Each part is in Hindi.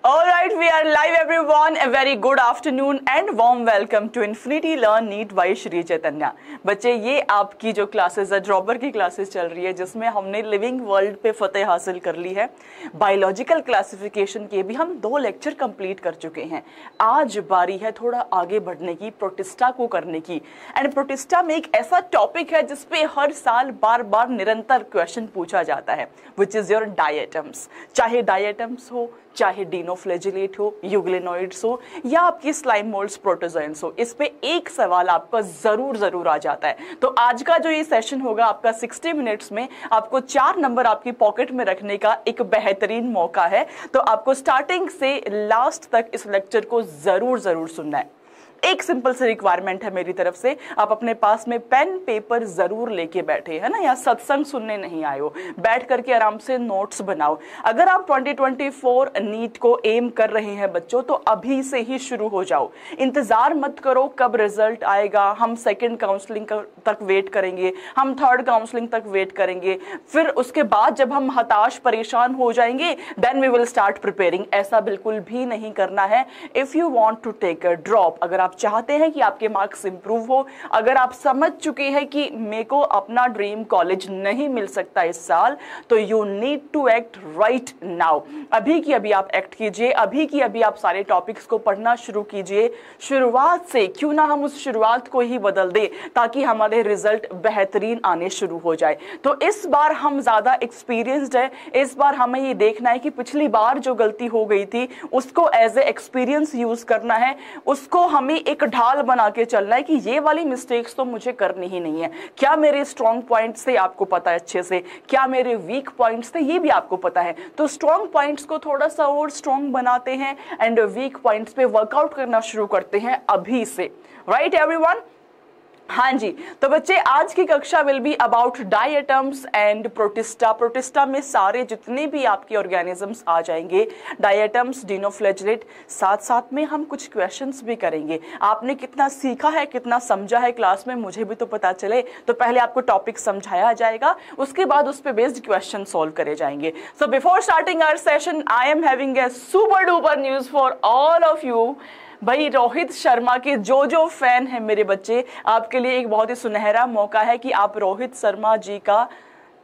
All right, we are live everyone. A very good afternoon and warm welcome to Infinity Learn NEET by Shri Chaitanya. बच्चे, ये आपकी जो क्लासेस है, ड्रॉपर की क्लासेस चल रही है, जिसमें हमने लिविंग वर्ल्ड पे फतेह हासिल कर ली है। बायोलॉजिकल क्लासिफिकेशन के भी हम 2 लेक्चर कंप्लीट कर चुके हैं। आज बारी है थोड़ा आगे बढ़ने की, प्रोटिस्टा को करने की। एंड प्रोटिस्टा में एक ऐसा टॉपिक है जिसपे हर साल बार बार निरंतर क्वेश्चन पूछा जाता है, विच इज योर डायटम्स। चाहे डायटम्स हो, चाहे डिनोफ्लैजिलेट हो, यूग्लिनोइड्स हो, या आपकी स्लाइम मोल्ड्स प्रोटोजोएंस हो, इस पे एक सवाल आपका जरूर आ जाता है। तो आज का जो ये सेशन होगा आपका 60 मिनट्स में, आपको 4 नंबर आपकी पॉकेट में रखने का एक बेहतरीन मौका है। तो आपको स्टार्टिंग से लास्ट तक इस लेक्चर को जरूर सुनना है। एक सिंपल सी रिक्वायरमेंट है मेरी तरफ से, आप अपने पास में पेन पेपर जरूर लेके बैठे, है ना। यहाँ सत्संग सुनने नहीं आए हो, बैठ करके आराम से नोट्स बनाओ। अगर आप 2024 नीट को एम कर रहे हैं बच्चों, तो अभी से ही शुरू हो जाओ। इंतजार मत करो कब रिजल्ट आएगा, हम सेकंड काउंसलिंग तक वेट करेंगे, हम थर्ड काउंसलिंग तक वेट करेंगे, फिर उसके बाद जब हम हताश परेशान हो जाएंगे then we will start preparing. ऐसा बिल्कुल भी नहीं करना है। If you want to take a drop, अगर आप चाहते हैं कि आपके मार्क्स इंप्रूव हो, अगर आप समझ चुके हैं कि मेरे को अपना ड्रीम कॉलेज नहीं मिल सकता इस साल, तो you need to act right now. अभी की अभी आप एक्ट कीजिए, अभी की अभी आप सारे टॉपिक्स को पढ़ना शुरू कीजिए। शुरुआत से क्यों ना हम उस शुरुआत को ही बदल दे, ताकि हमारे रिजल्ट बेहतरीन आने शुरू हो जाए। तो इस बार हम ज्यादा एक्सपीरियंस्ड है, इस बार हमें ये देखना है कि पिछली बार जो गलती हो गई थी उसको एज ए एक्सपीरियंस यूज करना है, उसको हमें एक ढाल बना के चलना है कि ये वाली मिस्टेक्स तो मुझे करनी ही नहीं है। क्या मेरे स्ट्रॉन्ग पॉइंट्स थे आपको पता है अच्छे से, क्या मेरे वीक पॉइंट्स थे ये भी आपको पता है। तो स्ट्रॉन्ग पॉइंट्स को थोड़ा सा और स्ट्रॉन्ग बनाते हैं एंड वीक पॉइंट्स पे वर्कआउट करना शुरू करते हैं अभी से। Right everyone? हाँ जी, तो बच्चे आज की कक्षा will be about diatoms and protista. Protista में सारे जितने भी आपके ऑर्गेनिजम्स आ जाएंगे, डायटम्स, डिनोफ्लैजिलेट, साथ साथ में हम कुछ क्वेश्चंस भी करेंगे। आपने कितना सीखा है, कितना समझा है क्लास में, मुझे भी तो पता चले। तो पहले आपको टॉपिक समझाया जाएगा, उसके बाद उस पे बेस्ड क्वेश्चन सॉल्व करे जाएंगे। So before starting our session, I am having a super duper news for all of you. भाई, रोहित शर्मा के जो फैन है मेरे बच्चे, आपके लिए एक बहुत ही सुनहरा मौका है कि आप रोहित शर्मा जी का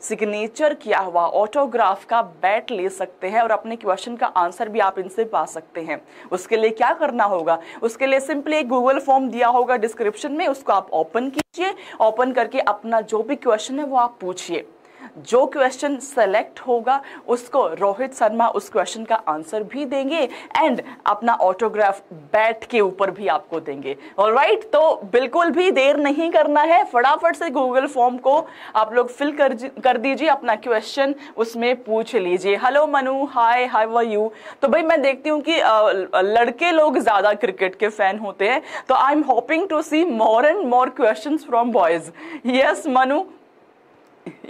सिग्नेचर किया हुआ ऑटोग्राफ का बैट ले सकते हैं और अपने क्वेश्चन का आंसर भी आप इनसे पा सकते हैं। उसके लिए क्या करना होगा, उसके लिए सिंपली एक गूगल फॉर्म दिया होगा डिस्क्रिप्शन में, उसको आप ओपन कीजिए। ओपन करके अपना जो भी क्वेश्चन है वो आप पूछिए। जो क्वेश्चन सेलेक्ट होगा उसको रोहित शर्मा उस क्वेश्चन का आंसर भी देंगे एंड अपना ऑटोग्राफ बैट के ऊपर भी आपको देंगे। ऑलराइट, तो बिल्कुल भी देर नहीं करना है, फटाफट से गूगल फॉर्म को आप लोग फिल कर दीजिए, अपना क्वेश्चन उसमें पूछ लीजिए। Hello Manu, hi, how are you. तो भाई मैं देखती हूँ कि लड़के लोग ज्यादा क्रिकेट के फैन होते हैं, तो I am hoping to see more and more questions from boys. Yes Manu,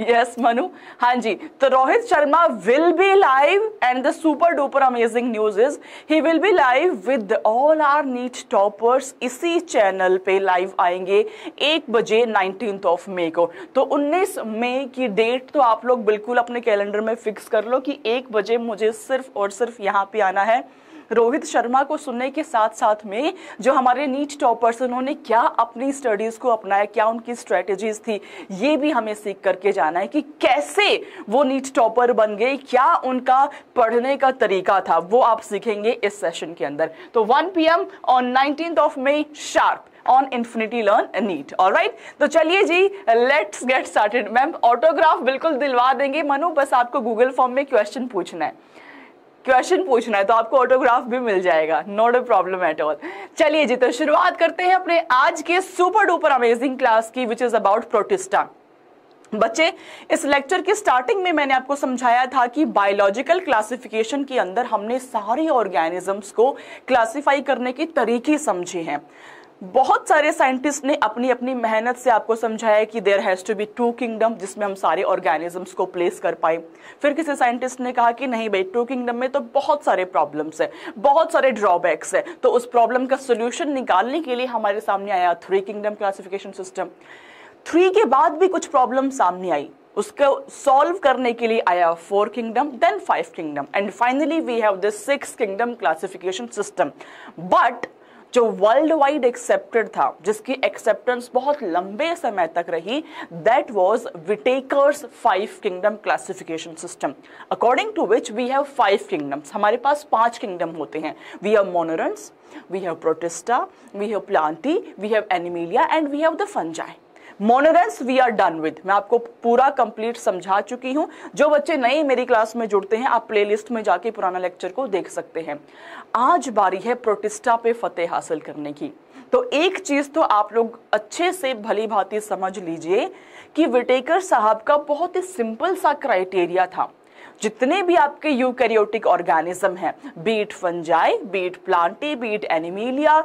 yes Manu, हाँ जी। तो Rohit Sharma will be live and the super duper amazing news is he will be live with all our NEET toppers. इसी चैनल पे लाइव आएंगे 1 बजे 19 मई को। तो 19 मई की डेट तो आप लोग बिल्कुल अपने कैलेंडर में फिक्स कर लो कि 1 बजे मुझे सिर्फ और सिर्फ यहाँ पे आना है। रोहित शर्मा को सुनने के साथ साथ में जो हमारे नीट टॉपर्स, उन्होंने क्या अपनी स्टडीज को अपनाया, क्या उनकी स्ट्रेटेजीज थी, ये भी हमें सीख करके जाना है कि कैसे वो नीट टॉपर बन गए, क्या उनका पढ़ने का तरीका था, वो आप सीखेंगे इस सेशन के अंदर। तो 1 PM on 19 May sharp on Infinity Learn NEET. Alright, तो चलिए जी, let's get started. Ma'am autograph बिल्कुल दिलवा देंगे मनु, बस आपको गूगल फॉर्म में क्वेश्चन पूछना है, तो आपको ऑटोग्राफ भी मिल जाएगा, not a problem at all. चलिए जी, तो शुरुआत करते हैं अपने आज के सुपर डुपर अमेजिंग क्लास की, विच इज अबाउट प्रोटिस्टा। बच्चे, इस लेक्चर की स्टार्टिंग में मैंने आपको समझाया था कि बायोलॉजिकल क्लासिफिकेशन के अंदर हमने सारे ऑर्गेनिजम्स को क्लासिफाई करने के तरीके समझे हैं। बहुत सारे साइंटिस्ट ने अपनी अपनी मेहनत से आपको समझाया कि there has to be 2 kingdom, जिसमें हम सारे ऑर्गेनिजम्स को प्लेस कर पाए। फिर किसी साइंटिस्ट ने कहा कि नहीं भाई, 2 किंगडम में तो बहुत सारे प्रॉब्लम्स है, बहुत सारे ड्रॉबैक्स है, तो उस प्रॉब्लम का सोल्यूशन निकालने के लिए हमारे सामने आया 3 किंगडम क्लासिफिकेशन सिस्टम। 3 के बाद भी कुछ प्रॉब्लम सामने आई, उसको सॉल्व करने के लिए आया 4 kingdom, then 5 kingdom, and finally we have the 6 kingdom classification system. But जो वर्ल्ड वाइड एक्सेप्टेड था, जिसकी एक्सेप्टेंस बहुत लंबे समय तक रही, that was Whittaker's 5 kingdom classification system, according to which we have 5 kingdoms. हमारे पास 5 किंगडम होते हैं। We have monerans, we have protista, we have plantae, we have animalia and we have the fungi. Monerans we are done with, मैं आपको पूरा कंप्लीट समझा चुकी हूं। जो बच्चे नए मेरी क्लास में जुड़ते हैं, आप प्लेलिस्ट में जाके पुराना लेक्चर को देख सकते हैं। आज बारी है प्रोटिस्टा पे फतेह हासिल करने की। तो एक चीज तो आप लोग अच्छे से भली भांति समझ लीजिए कि विटेकर साहब का बहुत ही सिंपल सा क्राइटेरिया था। जितने भी आपके यूकैरियोटिक ऑर्गेनिज्म हैं, be it fungi, be it plantae, be it animalia,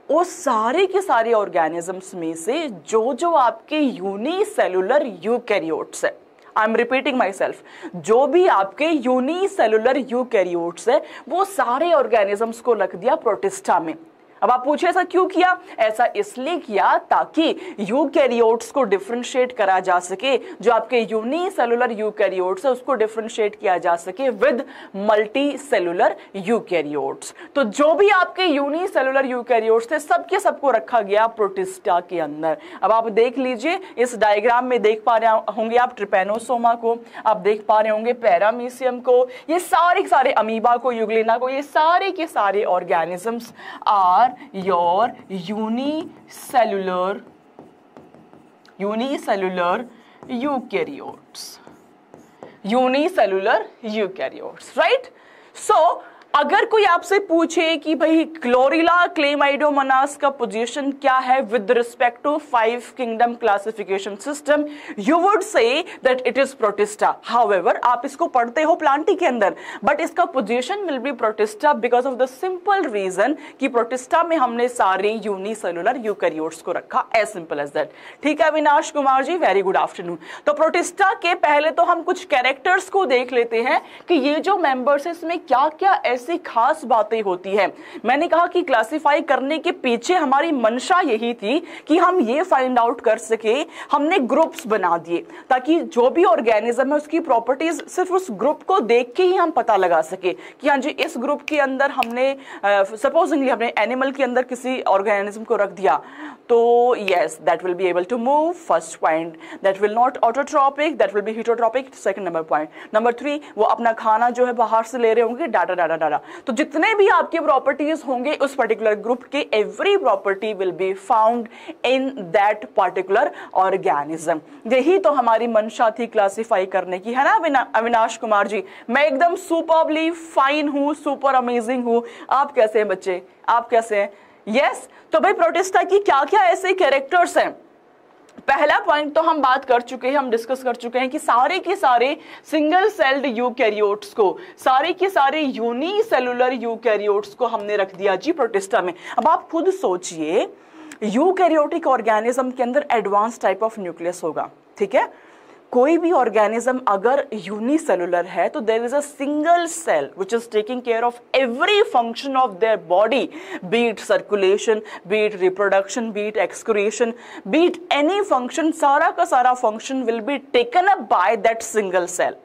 वो सारे के सारे ऑर्गेनिजम्स में से जो जो आपके यूनिसेलुलर यूकैरियोट्स है, I am repeating my self, जो भी आपके यूनिसेलुलर यूकैरियोट्स है, वो सारे ऑर्गेनिजम्स को रख दिया प्रोटिस्टा में। अब आप पूछे ऐसा क्यों किया? ऐसा इसलिए किया ताकि यूकैरियोट्स को डिफरेंशिएट करा जा सके, जो आपके यूनिसेलुलर यूकैरियोट्स है उसको डिफरेंशिएट किया जा सके विद मल्टी सेलुलर यूकैरियोट्स। तो जो भी आपके यूनिसेलुलर यूकैरियोट्स थे, सबके सबको रखा गया प्रोटिस्टा के अंदर। अब आप देख लीजिए, इस डायग्राम में देख पा रहे होंगे आप ट्रिपेनोसोमा को, आप देख पा रहे होंगे पैरामीशियम को, ये सारे अमीबा को, यूग्लिना को, ये सारे के सारे organisms are your unicellular eukaryotes, right? So अगर कोई आपसे पूछे कि भाई क्लोरिला क्लेमाइडोमोनास का पोजीशन क्या है with respect to 5 kingdom classification system, you would say that it is protista. However, आप इसको पढ़ते हो प्लांटी के अंदर, बट इसका position will be protista because of the simple reason कि प्रोटिस्टा में हमने सारे यूनिसेलुलर यूकैरियोट्स को रखा, एज सिंपल एज दैट। ठीक है Avinash Kumar ji, very good afternoon. तो प्रोटिस्टा के पहले तो हम कुछ कैरेक्टर्स को देख लेते हैं कि ये जो मेंबर्स है इसमें क्या क्या ऐसी खास बातें होती है। मैंने कहा कि क्लासिफाई करने के पीछे हमारी मंशा यही थी कि हम ये फाइंड आउट कर सके, हमने ग्रुप्स बना दिए ताकि जो भी ऑर्गेनिज्म है उसकी प्रॉपर्टीज सिर्फ उस ग्रुप को देख के ही हम पता लगा सके कि हाँ जी इस ग्रुप के अंदर हमने सपोजिंगली हमने एनिमल के अंदर किसी ऑर्गेनिज्म को रख दिया, तो yes that will be able to move, first point. That will not autotrophic, that will be heterotrophic, second number point. Number 3, वो अपना खाना जो है बाहर से ले रहे होंगे, डाटा डाटा डाटा। तो जितने भी आपके प्रॉपर्टीज होंगे उस पर्टिकुलर ग्रुप के, every property will be found in that particular organism. यही तो हमारी मंशा थी क्लासिफाई करने की, है ना अविनाश कुमार जी? मैं एकदम सुपरबली फाइन हूं, सुपर अमेजिंग हूं। आप कैसे हैं बच्चे, आप कैसे हैं? यस तो भाई प्रोटिस्टा की क्या क्या ऐसे कैरेक्टर्स हैं? पहला पॉइंट तो हम बात कर चुके हैं, हम डिस्कस कर चुके हैं कि सारे के सारे सिंगल सेल्ड यूकैरियोट्स को, सारे के सारे यूनिसेलुलर यूकैरियोट्स को हमने रख दिया जी प्रोटिस्टा में। अब आप खुद सोचिए, यूकैरियोटिक ऑर्गेनिज्म के अंदर एडवांस टाइप ऑफ न्यूक्लियस होगा, ठीक है? कोई भी ऑर्गेनिज्म अगर यूनिसेलुलर है तो there is a single cell which is taking care of every function of their body, be it circulation, be it reproduction, be it excretion, be it any function, सारा का सारा function will be taken up by that single cell.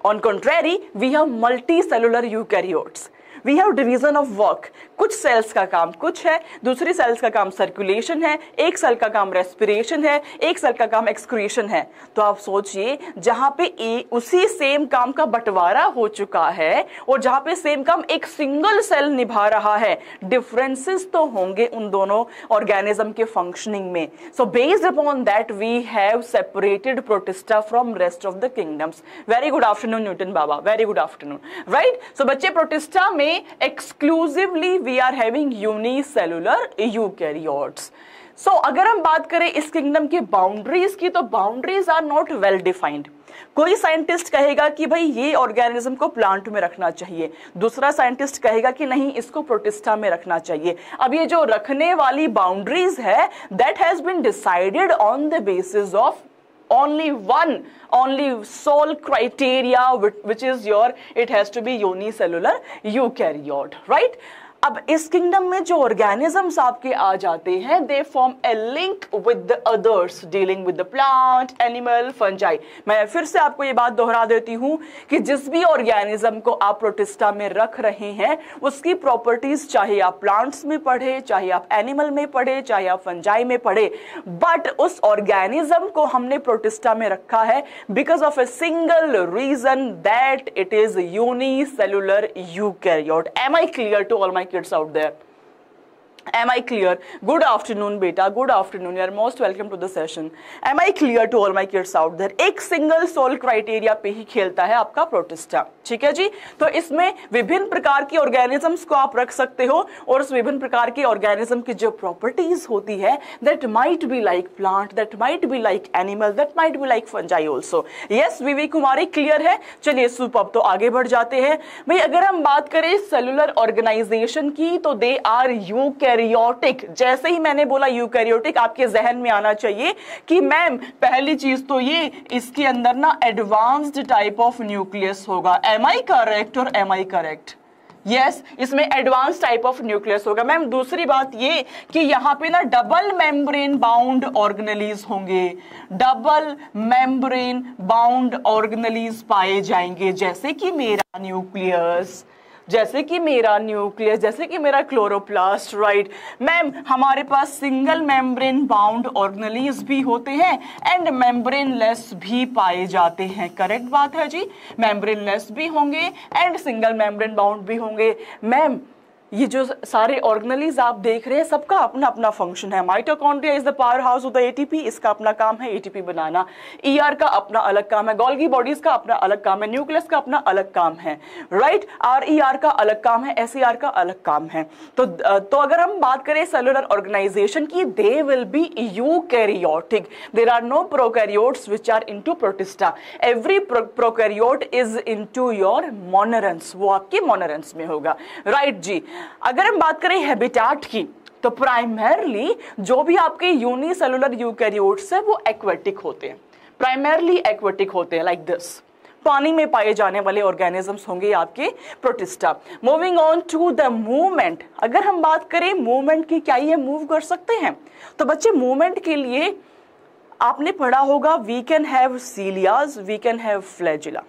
On contrary we have multicellular eukaryotes, we have division of work. कुछ सेल्स का काम कुछ है, दूसरी सेल्स का काम सर्कुलेशन है, एक सेल का काम रेस्पिरेशन है, एक सेल का काम एक्सक्रीशन है। तो आप सोचिए जहां पे उसी सेम काम का बंटवारा हो चुका है और जहां पे सेम काम एक सिंगल सेल निभा रहा है, डिफरेंसेस तो होंगे उन दोनों ऑर्गेनिज्म के फंक्शनिंग में। So based upon that we have separated protista from rest of the kingdoms. Very good afternoon Newton बाबा, very good afternoon, right? So बच्चे प्रोटिस्टा में exclusively we are having unicellular eukaryotes. So अगर हम बात करें इस किंगडम की बाउंड्रीज की, तो boundaries are not well defined. कोई साइंटिस्ट कहेगा कि भाई ये ऑर्गेनिज्म को प्लांट में रखना चाहिए, दूसरा साइंटिस्ट कहेगा कि नहीं इसको प्रोटिस्टा में रखना चाहिए। अब ये जो रखने वाली बाउंड्रीज है that has been decided on the basis of only sole criteria which is it has to be unicellular eukaryote, right? अब इस किंगडम में जो ऑर्गेनिजम्स आपके आ जाते हैं, they form A link with the others dealing with the plant, animal, fungi. मैं फिर से आपको ये बात दोहरा देती हूं कि जिस भी ऑर्गेनिज्म को आप प्रोटिस्टा में रख रहे हैं, उसकी प्रॉपर्टीज चाहे आप प्लांट्स में पढ़े, चाहे आप एनिमल में पढ़े, चाहे आप फंजाई में पढ़े, बट उस ऑर्गेनिज्म को हमने प्रोटिस्टा में रखा है because of a single reason, that it is unicellular eukaryote. Am I clear to all my kids out there? Am I clear? Good afternoon beta, good afternoon, you are most welcome to the session. Am I clear to all my kids out there? एक सिंगल सोल क्राइटेरिया पे ही खेलता है आपका प्रोटिस्टा, ठीक है जी। तो इसमें विभिन्न प्रकार की ऑर्गेनिजम्स को आप रख सकते हो और उस विभिन्न प्रकार के ऑर्गेनिज्म की जो प्रॉपर्टीज होती है, that might be like plant, that might be like animal, that might be like fungi also. Yes Vivi Kumari, clear है? चलिए सुपर, तो आगे बढ़ जाते हैं भाई। अगर हम बात करें सेलुलर ऑर्गेनाइजेशन की, तो दे आर यूकैरियोटिक। जैसे ही मैंने बोला यूकैरियोटिक, आपके जहन में आना चाहिए कि मैम पहली चीज तो ये, इसके अंदर ना एडवांस्ड टाइप ऑफ न्यूक्लियस होगा। एम आई करेक्ट और एम आई करेक्ट? यस, इसमें एडवांस टाइप ऑफ न्यूक्लियस होगा। मैम दूसरी बात ये कि यहाँ पे ना डबल मेम्ब्रेन बाउंड ऑर्गेनेलीज होंगे, डबल मेम्ब्रेन बाउंड ऑर्गेनेलीज पाए जाएंगे, जैसे कि मेरा न्यूक्लियस, जैसे कि मेरा न्यूक्लियस, जैसे कि मेरा क्लोरोप्लास्ट, राइट। मैम हमारे पास सिंगल मेम्ब्रेन बाउंड ऑर्गेनेलीज भी होते हैं एंड मेम्ब्रेन लेस भी पाए जाते हैं। करेक्ट बात है जी, मेम्ब्रेन लेस भी होंगे एंड सिंगल मेम्ब्रेन बाउंड भी होंगे। मैम ये जो सारे ऑर्गेनेलीज आप देख रहे हैं, सबका अपना अपना फंक्शन है। Mitochondria is the power house of the ATP, इसका अपना काम है एटीपी बनाना। ईआर का अपना अलग काम है, गोल्गी बॉडीज का अपना अलग काम है, न्यूक्लियस का अपना अलग काम है, राइट। आरईआर का अलग काम है, एसईआर का अलग काम है। तो अगर हम बात करें सेलुलर ऑर्गेनाइजेशन की, they will be eukaryotic. There are no prokaryotes which are into protista. Every prokaryote is into your monerans, वो आपके मोनेरेंस में होगा, राइट जी। अगर हम बात करें हैबिटेट की, तो प्राइमरली जो भी आपके यूनिसेलुलर यूकैरियोट्स है वो एक्वेटिक होते हैं, प्राइमरली एक्वेटिक होते हैं, लाइक दिस। पानी में पाए जाने वाले ऑर्गेनिजम्स होंगे आपके protista. Moving on to the movement, अगर हम बात करें मूवमेंट की, क्या ये मूव कर सकते हैं? तो बच्चे मूवमेंट के लिए आपने पढ़ा होगा, we can have cilias, we can have flagella.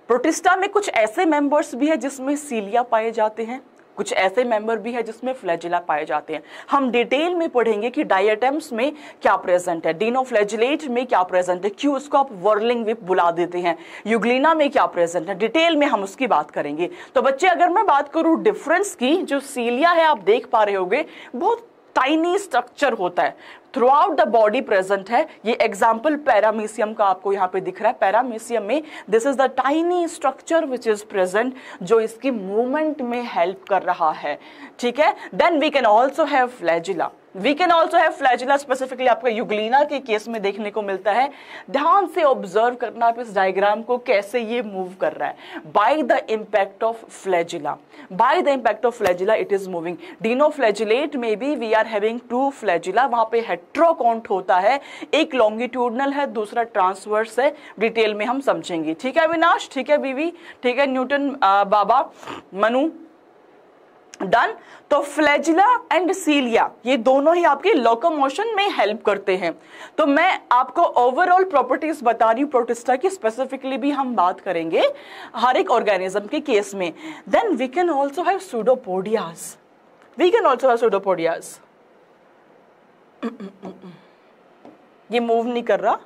Protista में कुछ ऐसे मेंबर्स भी है जिसमें सीलिया पाए जाते हैं, कुछ ऐसे मेंबर भी है जिसमें फ्लैजिला पाए जाते हैं। हम डिटेल में पढ़ेंगे कि डायटम्स में क्या प्रेजेंट है, डिनोफ्लैजिलेट में क्या प्रेजेंट है, क्यों उसको आप वर्लिंग विप बुला देते हैं, यूग्लिना में क्या प्रेजेंट है, डिटेल में हम उसकी बात करेंगे। तो बच्चे अगर मैं बात करूं डिफरेंस की, जो सीलिया है आप देख पा रहे होंगे, बहुत टाइनी स्ट्रक्चर होता है, through out the body present है। ये एग्जाम्पल पैरामीशियम का आपको यहाँ पे दिख रहा है। पैरामीशियम में this is the tiny structure which is present, जो इसकी मूवमेंट में हेल्प कर रहा है, ठीक है। Then we can also have flagella, we can also have flagella, specifically आपका यूग्लिना के केस में देखने को मिलता है। ध्यान से ऑब्जर्व करना आप इस डायग्राम को, कैसे ये मूव कर रहा है, by the impact of flagella, by the impact of flagella it is moving. Dinoflagellate में भी we are having two flagella, वहां पे हेट्रोकॉन्ट होता है, एक लॉन्गिट्यूडनल है, दूसरा ट्रांसवर्स है। डिटेल में हम समझेंगे, ठीक है अविनाश, ठीक है बीवी, ठीक है न्यूटन, बाबा, मनु, डन। तो फ्लैजिला एंड सीलिया ये दोनों ही आपके लोकोमोशन में हेल्प करते हैं। तो मैं आपको ओवरऑल प्रॉपर्टीज बता रही हूं प्रोटिस्टा की, स्पेसिफिकली भी हम बात करेंगे हर एक ऑर्गेनिज्म के केस में। Then we can also have pseudopodias, we can also have pseudopodias. ये मूव नहीं कर रहा,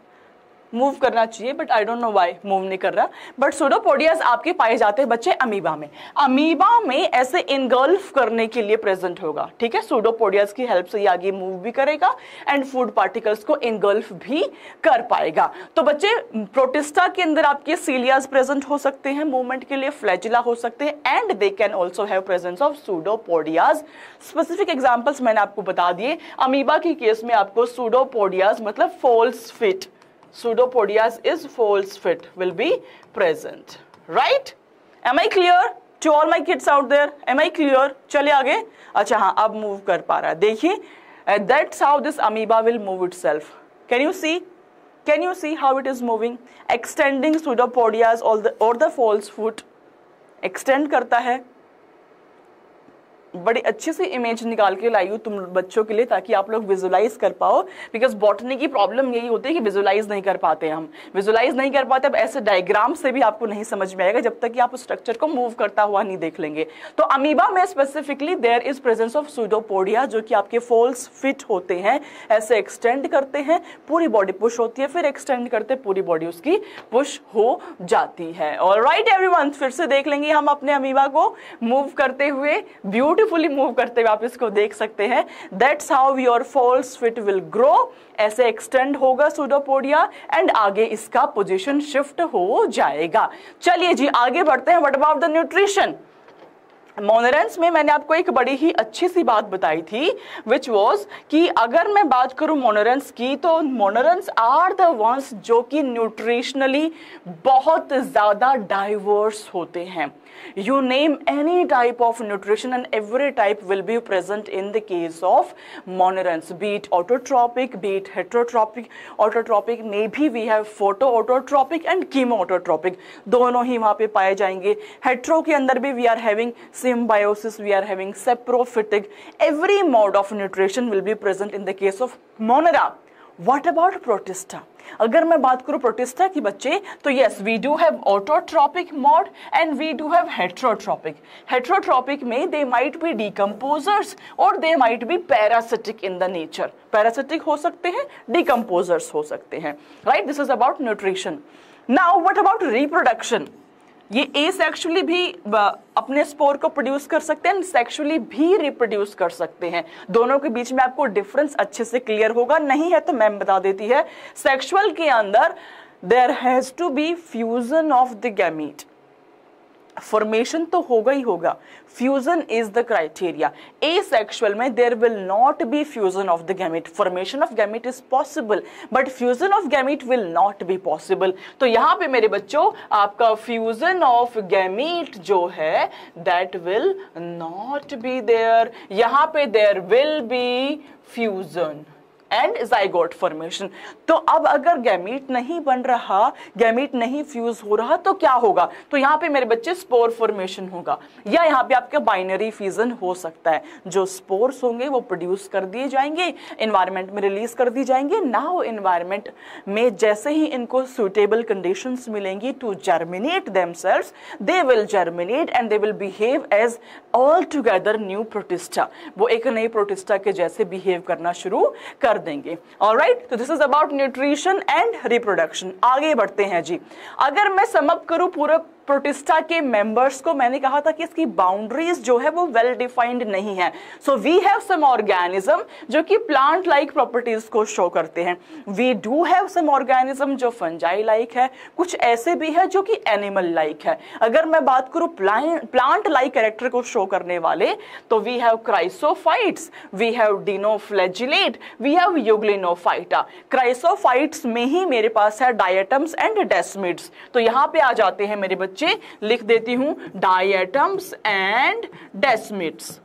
मूव करना चाहिए but I don't know why move नहीं कर रहा। बट सूडोपोडियाज आपके पाए जाते हैं बच्चे अमीबा में। अमीबा में ऐसे इनगल्फ करने के लिए प्रेजेंट होगा, ठीक है। सूडोपोडियाज की हेल्प से ये आगे मूव भी करेगा एंड फूड पार्टिकल्स को इनगल्फ भी कर पाएगा। तो बच्चे प्रोटिस्टा के अंदर आपके सीलियाज प्रेजेंट हो सकते हैं मूवमेंट के लिए, फ्लैजिला हो सकते हैं and they can also have presence of pseudopodias. Specific examples मैंने आपको बता दिए। अमीबा के केस में आपको सूडोपोडियाज मतलब false feet, pseudopodias is false fit will be present, right? Am I clear to all my kids out there? Am I clear? चलिए आगे। अच्छा हाँ, अब मूव कर पा रहा है, देखिए that's how this amoeba will move itself. Can you see? Can you see how it is moving? Extending pseudopodias or the false foot extend करता है, बड़ी अच्छी सी इमेज निकाल के लाई हूँ तुम बच्चों के लिए, ताकि आप लोग विजुलाइज कर पाओ। बिकॉज बॉटनी की प्रॉब्लम यही होती है कि विजुलाइज नहीं कर पाते, हम विजुलाइज नहीं कर पाते। अब ऐसे डायग्राम से भी आपको नहीं समझ में आएगा जब तक कि आप उस स्ट्रक्चर को मूव करता हुआ नहीं देख लेंगे। तो अमीबा में specifically there is presence of pseudopodia, जो कि आपके फॉल्स फिट होते हैं, ऐसे एक्सटेंड करते हैं, पूरी बॉडी पुश होती है, फिर एक्सटेंड करते पूरी बॉडी उसकी पुश हो जाती है। ऑलराइट एवरीवन, फिर से देख लेंगे हम अपने अमीबा को मूव करते हुए, ब्यूटीफुली मूव करते हुए आप इसको देख सकते हैं। That's how your false feet will grow, ऐसे एक्सटेंड होगा सूडोपोडिया एंड आगे इसका पोजीशन शिफ्ट हो जाएगा। चलिए जी आगे बढ़ते हैं। What about the nutrition? Monerans में मैंने आपको एक बड़ी ही अच्छी सी बात बताई थी, विच वॉज कि अगर मैं बात करूं मोनोरेंस की, तो मोनोरेंस आर द वंस जो कि न्यूट्रिशनली बहुत ज्यादा डाइवर्स होते हैं। You name any type of nutrition and every type will be present in the case of monorans, be it autotrophic, be it heterotrophic. Autotrophic में भी we have photoautotropic and chemoautotropic, दोनों ही वहाँ पे पाए जाएंगे। हेट्रो के अंदर भी we are having symbiosis, we are having saprophytic. Every mode of nutrition will be present in the case of monera. What about protista? अगर मैं बात करूं प्रोटिस्टा की बच्चे, तो yes we do have autotrophic mode and we do have heterotrophic. Heterotrophic में दे माइट बी डिकम्पोजर्स और they might be parasitic in the nature. Parasitic हो सकते हैं, डिकम्पोजर्स हो सकते हैं, right? This is about nutrition. Now what about reproduction? ये एसेक्सुअली भी अपने स्पोर को प्रोड्यूस कर सकते हैं, सेक्सुअली भी रिप्रोड्यूस कर सकते हैं। दोनों के बीच में आपको डिफरेंस अच्छे से क्लियर होगा, नहीं है तो मैम बता देती है। सेक्सुअल के अंदर there has to be fusion of the gamete, formation तो होगा ही होगा, fusion is the criteria. Asexual में there will not be fusion of the gamete. Formation of gamete is possible but fusion of gamete will not be possible. तो यहां पे मेरे बच्चों आपका फ्यूजन ऑफ गैमीट जो है that will not be there. यहां पे there will be fusion and zygote formation. तो अब अगर गैमीट नहीं बन रहा, गैमीट नहीं फ्यूज हो रहा, तो क्या होगा? तो यहाँ पे मेरे बच्चे स्पोर फॉर्मेशन होगा, या यहाँ पे आपका बाइनरी फ्यूजन हो सकता है। जो स्पोर्स होंगे वो प्रोड्यूस कर दिए जाएंगे, एनवायरनमेंट में रिलीज कर दिए जाएंगे। नाउ एनवायरनमेंट में जैसे ही इनको सुटेबल कंडीशंस मिलेंगी to germinate themselves, they will germinate and they will behave as all together new protista. वो एक नई प्रोटिस्टा के जैसे बिहेव करना शुरू कर देंगे। ऑलराइट, तो this is about nutrition and reproduction. आगे बढ़ते हैं जी। अगर मैं सम अप करूं पूरा प्रोटिस्टा के मेंबर्स को, मैंने कहा था कि इसकी बाउंड्रीज जो है वो वेल डिफाइंड नहीं है। So we have some organism जो कि प्लांट लाइक प्रॉपर्टीज को शो करते हैं। We do have some organism जो फंजाई लाइक है, कुछ ऐसे भी है जो कि एनिमल लाइक है। अगर मैं बात करूं प्लांट लाइक कैरेक्टर को शो करने वाले, तो we have chrysophytes, we have dinoflagellate, we have euglenophyta. Chrysophytes में ही मेरे पास है डायटम्स एंड डेस्मिड्स। तो यहां पे आ जाते हैं मेरे बच्चे, लिख देती हूं डायटम्स एंड डेस्मिड्स।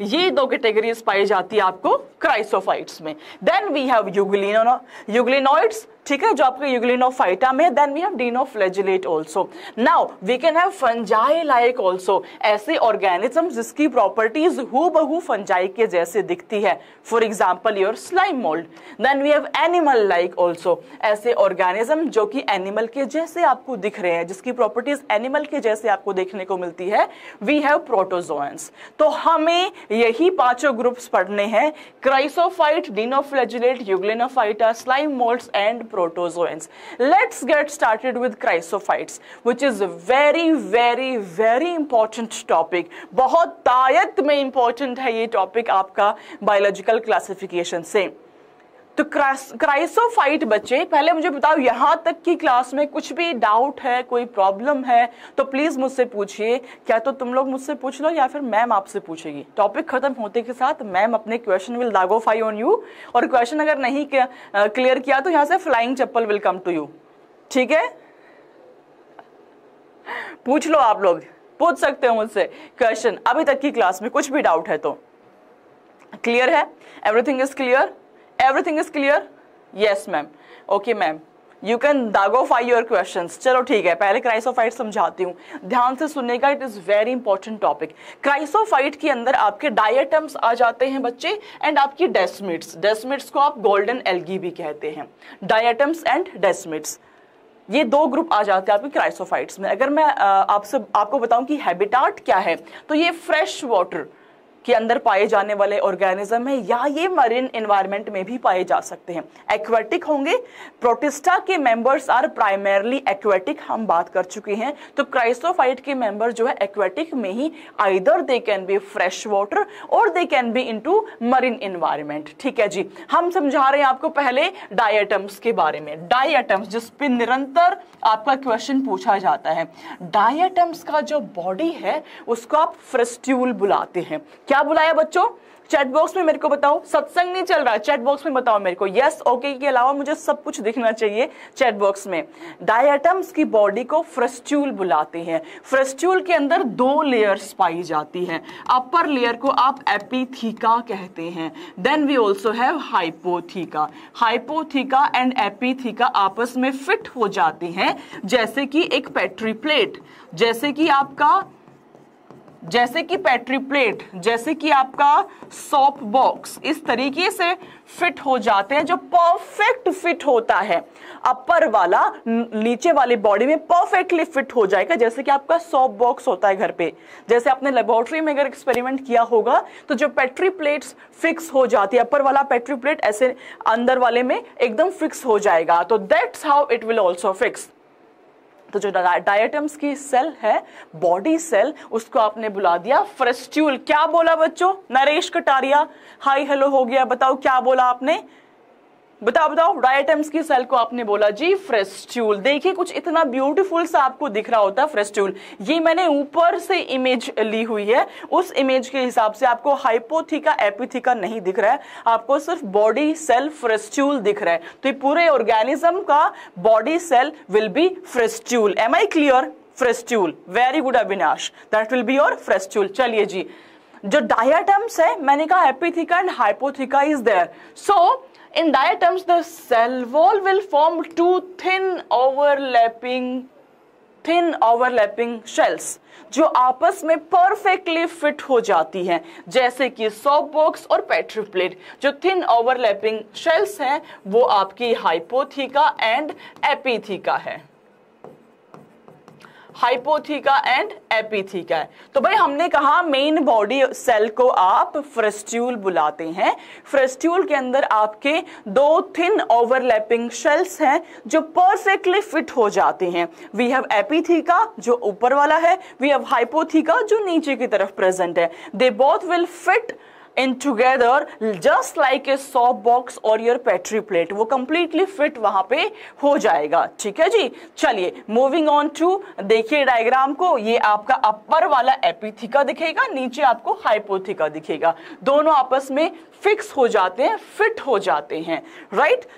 ये दो कैटेगरीज पाई जाती है आपको क्राइसोफाइट्स में। देन वी हैव यूग्लिनोइड्स, ठीक है, जो आपके यूग्लिनोफाइटा में। Then we have dinoflagellate also. Now we can have fungi like also, ऐसे ऑर्गेनिज्म जिसकी प्रॉपर्टीज हूबहू फंजाई के जैसे दिखती है, for example your slime mould. Then we have animal like also, ऐसे ऑर्गेनिज्म जो कि एनिमल के जैसे आपको दिख रहे हैं, जिसकी प्रॉपर्टीज एनिमल के जैसे आपको देखने को मिलती है। We have protozoans. तो हमें यही पांचों ग्रुप्स पढ़ने हैं, chrysophyte, dinoflagellate, euglenophyta, slime moulds and protozoans. Let's get started with chrysophytes, which is a very very very important topic. बहुत तायत में important है ये टॉपिक आपका बायोलॉजिकल क्लासिफिकेशन से। तो क्राइसोफाइट बच्चे, पहले मुझे बताओ यहां तक की क्लास में कुछ भी डाउट है, कोई प्रॉब्लम है तो प्लीज मुझसे पूछिए। क्या तो तुम लोग मुझसे पूछ लो या फिर मैम आपसे पूछेगी। टॉपिक खत्म होते के साथ मैम अपने क्वेश्चन विल दागोफाई ऑन यू, और क्वेश्चन अगर नहीं क्लियर किया तो यहां से flying chappal will come to you. ठीक है, पूछ लो, आप लोग पूछ सकते हो मुझसे क्वेश्चन अभी तक की क्लास में, कुछ भी डाउट है तो। क्लियर है? Everything is clear? Everything is clear? Yes, ma'am. Okay, ma'am. You can dagofy your questions. चलो ठीक है, पहले क्राइसोफाइट समझाती हूँ, ध्यान से सुनने का, it is very important topic. Chrysophyte के अंदर आपके डायटम्स आ जाते हैं बच्चे, एंड आपकी डेस्मिड्स। डेस्मिड्स को आप गोल्डन एल्गी भी कहते हैं। डायटम्स एंड डेस्मिड्स, ये दो ग्रुप आ जाते हैं आपके क्राइसोफाइट्स में। अगर मैं आपको बताऊं कि हैबिटाट क्या है, तो ये फ्रेश वाटर के अंदर पाए जाने वाले ऑर्गेनिज्म है, या ये मरीन एनवायरनमेंट में भी पाए जा सकते हैं। एक्वेटिक होंगे, प्रोटिस्टा के मेंबर्स आर प्राइमरली एक्वेटिक, हम बात कर चुके हैं। तो क्राइसोफाइट के मेंबर जो है एक्वेटिक में ही, either they can be fresh water और they can be into marine environment. ठीक है जी, हम समझा रहे हैं आपको पहले डायटम्स के बारे में। डायटम्स जिस पे निरंतर आपका क्वेश्चन पूछा जाता है, डायटम्स का जो बॉडी है उसको आप फ्रेस्ट्यूल बुलाते हैं। क्या बुलाया बच्चों? चैट बॉक्स में मेरे को बताओ, सत्संग नहीं चल रहा है, चैट बॉक्स में बताओ मेरे को। यस ओके के अलावा मुझे सब कुछ दिखना चाहिए चैट बॉक्स में। डायटम्स की बॉडी को फ्रेस्ट्यूल बुलाते हैं। फ्रेस्ट्यूल के अंदर दो लेयर्स पाई जाती है। अपर लेयर को आप एपिथीका कहते हैं, then we also have hypotheca. Hypotheca and epitheca आपस में फिट हो जाते हैं जैसे कि एक पेट्री प्लेट, जैसे कि पेट्री प्लेट, जैसे कि आपका सॉप बॉक्स, इस तरीके से फिट हो जाते हैं, जो परफेक्ट फिट होता है। अपर वाला नीचे वाली बॉडी में परफेक्टली फिट हो जाएगा, जैसे कि आपका सॉप बॉक्स होता है घर पे। जैसे आपने लेबोरेटरी में अगर एक्सपेरिमेंट किया होगा, तो जो पेट्री प्लेट्स फिक्स हो जाती है, अपर वाला पेट्री प्लेट ऐसे अंदर वाले में एकदम फिक्स हो जाएगा। तो that's how it will also fix. तो जो डायटम्स की सेल है, बॉडी सेल, उसको आपने बुला दिया फ्रेस्ट्यूल। क्या बोला बच्चों? नरेश कटारिया हाय हेलो हो गया, बताओ क्या बोला आपने? बताओ डायटम्स की सेल को आपने बोला जी फ्रेस्ट्यूल। देखिए कुछ इतना ब्यूटीफुल सा आपको दिख रहा होता है फ्रेस्ट्यूल। ये मैंने ऊपर से इमेज ली हुई है, उस इमेज के हिसाब से आपको हाइपोथीका एपिथीका नहीं दिख रहा है, आपको सिर्फ बॉडी सेल फ्रेस्ट्यूल दिख रहा है। तो ये पूरे ऑर्गेनिज्म का body cell will be frustule. Am I clear? Frustule, very good Avinash, that will be your frustule. चलिए जी, जो डायटम्स है, मैंने कहा epitheca and hypotheca is there. So in diatoms the cell wall will form two thin overlapping shells जो आपस में परफेक्टली फिट हो जाती हैं, जैसे कि सॉप बॉक्स और पेट्री प्लेट। जो थिन ओवरलैपिंग शेल्स हैं वो आपकी हाइपोथीका एंड एपिथीका है। हाइपोथीका एंड एपिथीका है। तो भाई हमने कहा मेन बॉडी सेल को आप फ्रेस्ट्यूल बुलाते हैं। फ्रेस्ट्यूल के अंदर आपके दो थिन ओवरलैपिंग शेल्स हैं जो परफेक्टली फिट हो जाते हैं। वी हैव एपिथीका जो ऊपर वाला है, वी हैव हाइपोथीका जो नीचे की तरफ प्रेजेंट है। They both will fit in together just like a soap box or your petri plate, वो completely fit वहां पे हो जाएगा। ठीक है जी, चलिए मूविंग ऑन टू, देखिए डायग्राम को, ये आपका अपर वाला एपिथीका दिखेगा, नीचे आपको हाइपोथीका दिखेगा, दोनों आपस में फिक्स हो जाते हैं, फिट हो जाते हैं, राइट।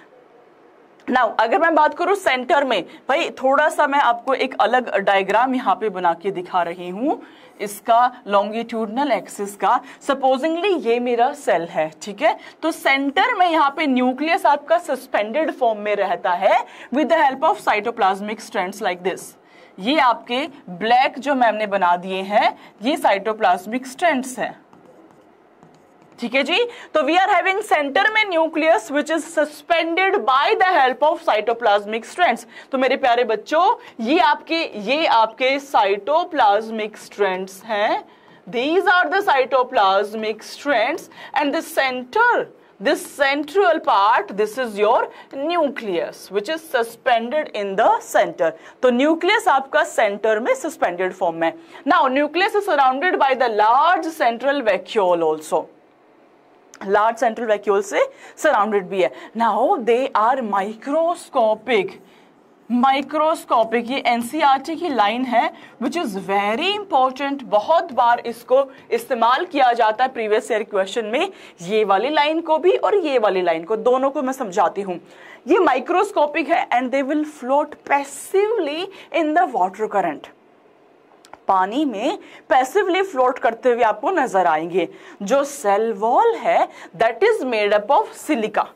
नाउ अगर मैं बात करूं सेंटर में, भाई थोड़ा सा मैं आपको एक अलग डायग्राम यहाँ पे बना के दिखा रही हूं, इसका लॉन्गिट्यूडनल एक्सिस का। सपोजिंगली ये मेरा सेल है, ठीक है, तो सेंटर में यहाँ पे न्यूक्लियस आपका सस्पेंडेड फॉर्म में रहता है with the help of cytoplasmic strands like this. ये आपके ब्लैक जो मैम ने बना दिए हैं, ये साइटोप्लाज्मिक स्ट्रैंड्स हैं, ठीक है जी। तो वी आर हैविंग सेंटर में nucleus which is suspended by the help of cytoplasmic strands. तो मेरे प्यारे बच्चों, ये आपके साइटोप्लाज्मिक स्ट्रैंड्स हैं। These are the cytoplasmic strands and the center, this central part, this is your nucleus which is suspended in the center. तो nucleus आपका center में suspended form में। Now nucleus is surrounded by the large central vacuole also. Large central vacuole से सराउंडेड भी है। Now they are microscopic. ये एनसीईआरटी की लाइन है विच इज वेरी इंपॉर्टेंट, बहुत बार इसको इस्तेमाल किया जाता है प्रीवियस ईयर क्वेश्चन में। ये वाली लाइन को भी और ये वाली लाइन को, दोनों को मैं समझाती हूँ। ये माइक्रोस्कोपिक है and they will float passively in the water current. पानी में पैसिवली फ्लोट करते हुए आपको नजर आएंगे। जो सेल वॉल है that is made up of silica.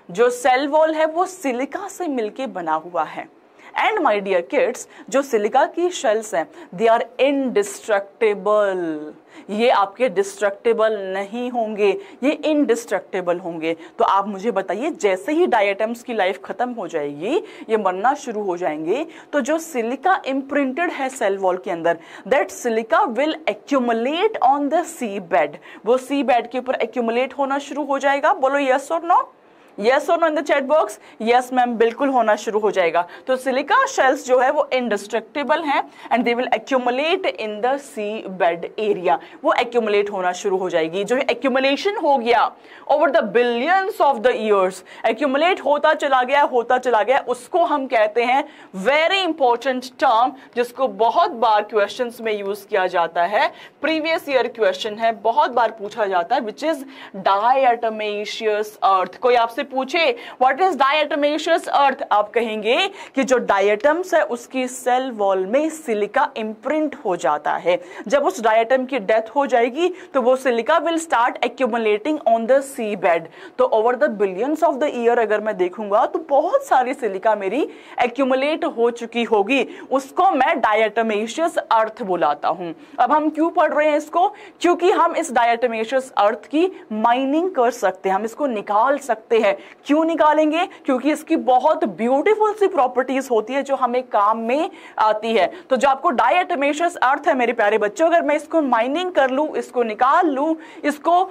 जो सेल वॉल है वो सिलिका से मिलके बना हुआ है। एंड माय डियर किड्स, जो सिलिका की शेल्स हैं दे आर इनडिस्ट्रक्टेबल, ये आपके डिस्ट्रक्टेबल नहीं होंगे, ये इनडिस्ट्रक्टेबल होंगे। तो आप मुझे बताइए, जैसे ही डायटम्स की लाइफ खत्म हो जाएगी, ये मरना शुरू हो जाएंगे, तो जो सिलिका इम्प्रिंटेड है सेल वॉल के अंदर, that silica will accumulate on the sea bed, वो सी बेड के ऊपर एक्यूमुलेट होना शुरू हो जाएगा। बोलो यस और नो, यस और no in the chat box. Yes ma'am, बिल्कुल होना शुरू हो जाएगा। तो सिलिका शेल्स जो है वो इंडिस्ट्रक्टेबल हैं and they will accumulate in the sea bed area, वो एक्यूमुलेट होना शुरू हो जाएगी। जो एक्यूमुलेशन हो गया over the billions of the years, accumulate होता चला गया, उसको हम कहते हैं वेरी इंपॉर्टेंट टर्म, जिसको बहुत बार क्वेश्चंस में यूज किया जाता है, प्रीवियस ईयर क्वेश्चन है, बहुत बार पूछा जाता है, विच इज डायटमेशियस अर्थ। कोई आपसे पूछे व्हाट इज डायटमेशियस अर्थ, आप कहेंगे कि जो डायटम्स है उसकी सेल वॉल में सिलिका इम्प्रिंट हो जाता है। जब उस डायटम की डेथ हो जाएगी तो वो silica will start accumulating on the sea bed. तो over the billions of the year अगर मैं देखूंगा तो बहुत सारी सिलिका मेरी एक्यूमुलेट हो चुकी होगी, उसको मैं डायटमेशियस अर्थ बुलाता हूं। अब हम क्यों पढ़ रहे हैं इसको, क्योंकि हम इस डायटमेशियस अर्थ की माइनिंग कर सकते हैं, हम इसको निकाल सकते हैं। क्यों निकालेंगे, क्योंकि इसकी बहुत ब्यूटीफुल सी प्रॉपर्टीज होती है जो हमें काम में आती है। तो जो आपको डायटमेशियस अर्थ है मेरे प्यारे बच्चों, अगर मैं इसको माइनिंग कर लूं, इसको निकाल लूं, इसको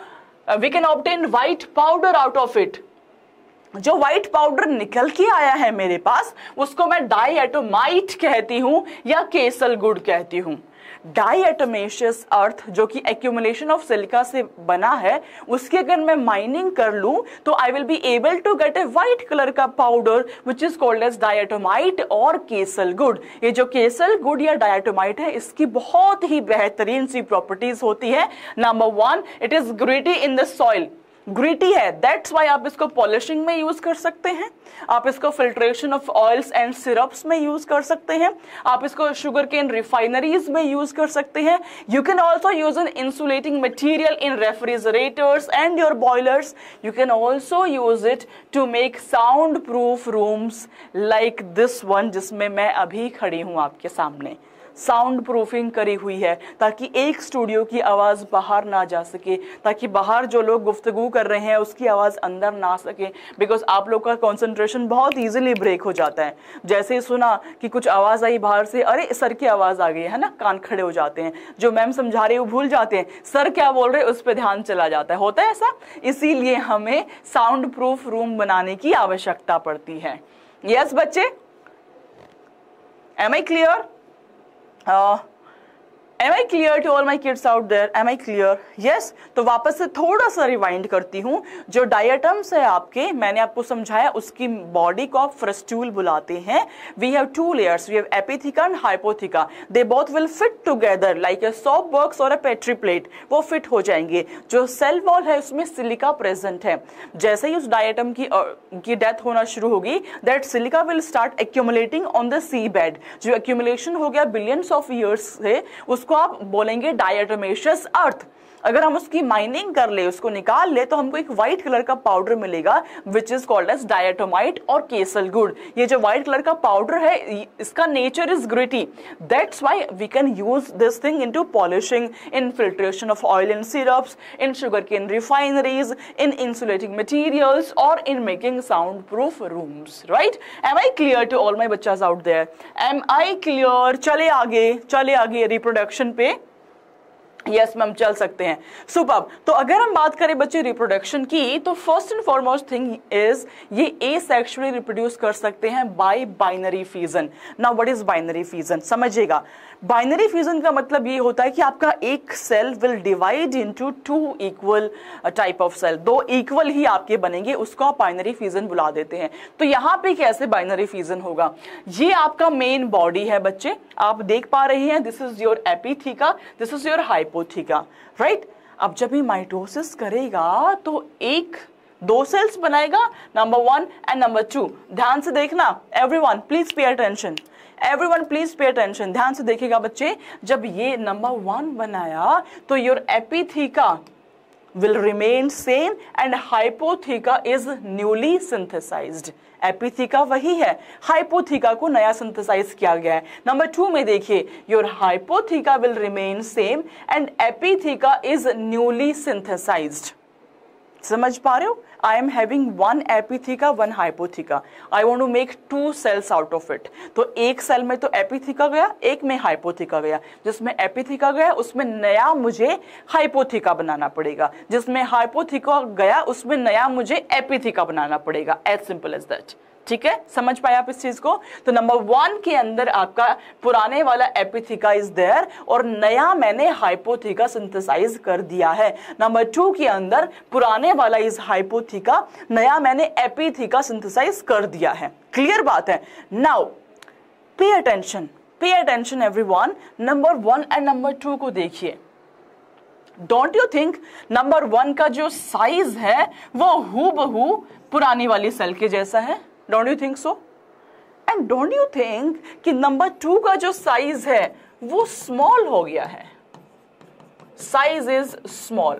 we can obtain white powder out of it. जो व्हाइट पाउडर निकल के आया है मेरे पास, उसको मैं डायटोमाइट कहती हूं या केसल गुड कहती हूं। डायटमेशियस अर्थ जो कि एक्यूमुलेशन ऑफ सिलिका से बना है, उसकी अगर मैं माइनिंग कर लूं तो I will be able to get a white colour का powder which is called as diatomite और केसल गुड। ये जो केसल गुड या डायटोमाइट है, इसकी बहुत ही बेहतरीन सी प्रॉपर्टीज होती है। Number 1, it is gritty in the soil, gritty है, दैट्स वाई आप इसको पॉलिशिंग में यूज कर सकते हैं, आप इसको filtration of oils and syrups में यूज कर सकते हैं, आप इसको शुगर केन रिफाइनरीज में यूज कर सकते हैं। You can also use an insulating material in refrigerators and your boilers. You can also use it to make sound proof rooms like this one, जिसमें मैं अभी खड़ी हूं आपके सामने। साउंड प्रूफिंग करी हुई है ताकि एक स्टूडियो की आवाज बाहर ना जा सके, ताकि बाहर जो लोग गुफ्तगू कर रहे हैं उसकी आवाज अंदर ना सके, बिकॉज आप लोग का कंसंट्रेशन बहुत इजीली ब्रेक हो जाता है। जैसे ही सुना कि कुछ आवाज आई बाहर से, अरे सर की आवाज आ गई है ना, कान खड़े हो जाते हैं, जो मैम समझा रही है वो भूल जाते हैं, सर क्या बोल रहे हैं उस पर ध्यान चला जाता है, होता है ऐसा। इसीलिए हमें साउंड प्रूफ रूम बनाने की आवश्यकता पड़ती है। यस बच्चे, am I clear? Am I clear to all my kids out there? Am I clear? Yes. तो वापस से थोड़ा सा रिवाइंड करती हूँ। जो डायटम्स है आपके, मैंने आपको समझाया, उसकी बॉडी को आप फ्रस्ट्यूल बुलाते हैं। We have two layers. We have epitheca and hypotheca. They both will fit together like a soap box or a petri plate. वो फिट हो जाएंगे। जो सेल वॉल है उसमें सिलिका प्रेजेंट है। जैसे ही उस डायटम की डेथ होना शुरू होगी, that silica will start accumulating on the seabed. जो accumulation हो गया बिलियंस ऑफ ईयर्स से, उसको आप बोलेंगे डायटमेशियस अर्थ। अगर हम उसकी माइनिंग कर ले, उसको निकाल ले, तो हमको एक व्हाइट कलर का पाउडर मिलेगा which is called as diatomite और केसल गुड। ये जो व्हाइट कलर का पाउडर है, इसका nature is gritty, that's why we can use this thing into polishing, in filtration of oil and syrups, in sugar cane refineries, in insulating materials और in making sound proof rooms, right? Am I clear to all my बच्चास out there? Am I clear? चले आगे रिप्रोडक्शन पे। यस मैम, चल सकते हैं। सुपर। तो अगर हम बात करें बच्चे रिप्रोडक्शन की, तो first and foremost thing is ये एसेक्सुअली रिप्रोड्यूस कर सकते हैं by binary fusion. Now what is binary fusion, समझिएगा। बाइनरी फ्यूजन का मतलब ये होता है कि आपका एक cell will divide into two equal type of cell, दो इक्वल ही आपके बनेंगे, उसको आप बाइनरी फ्यूजन बुला देते हैं। तो यहाँ पे कैसे बाइनरी फ्यूजन होगा? ये आपका मेन बॉडी है बच्चे, आप देख पा रहे हैं, this is your epitheca, this is your hypotheca, right? अब जब ये माइटोसिस करेगा तो एक दो सेल्स बनाएगा, नंबर 1 एंड नंबर 2। ध्यान से देखना, everyone please pay attention, everyone please pay attention, ध्यान से देखिएगा बच्चे। जब ये नंबर 1 बनाया तो your epitheca will remain same and hypotheca is newly synthesized. Epitheca वही है, हाइपोथीका को नया सिंथेसाइज किया गया है. नंबर 2 में देखिए, your hypotheca will remain same and epitheca is newly synthesised. समझ पा रहे हो? I am having one एपिथीका, one हाइपोथीका. I want to make 2 cells out of it. तो एक सेल में तो एपिथीका गया, एक में हाइपोथीका गया. जिसमें एपिथीका गया उसमें नया मुझे हाइपोथीका बनाना पड़ेगा. जिसमें हाइपोथीका गया उसमें नया मुझे एपिथीका बनाना पड़ेगा. As simple as that. ठीक है, समझ पाए आप इस चीज को? तो नंबर 1 के अंदर आपका पुराने वाला एपिथीका इज देयर और नया मैंने हाइपोथीका सिंथेसाइज कर दिया है. नंबर 2 के अंदर पुराने वाला इज हाइपोथीका, नया मैंने एपिथीका सिंथेसाइज कर दिया है. क्लियर बात है? Now pay attention everyone. Number 1 and number 2 को देखिए. डोंट यू थिंक नंबर 1 का जो साइज है वो हूबहू पुरानी वाली सेल के जैसा है? Don't you think so? And don't you think कि नंबर 2 का जो साइज है वो स्मॉल हो गया है? Size is small.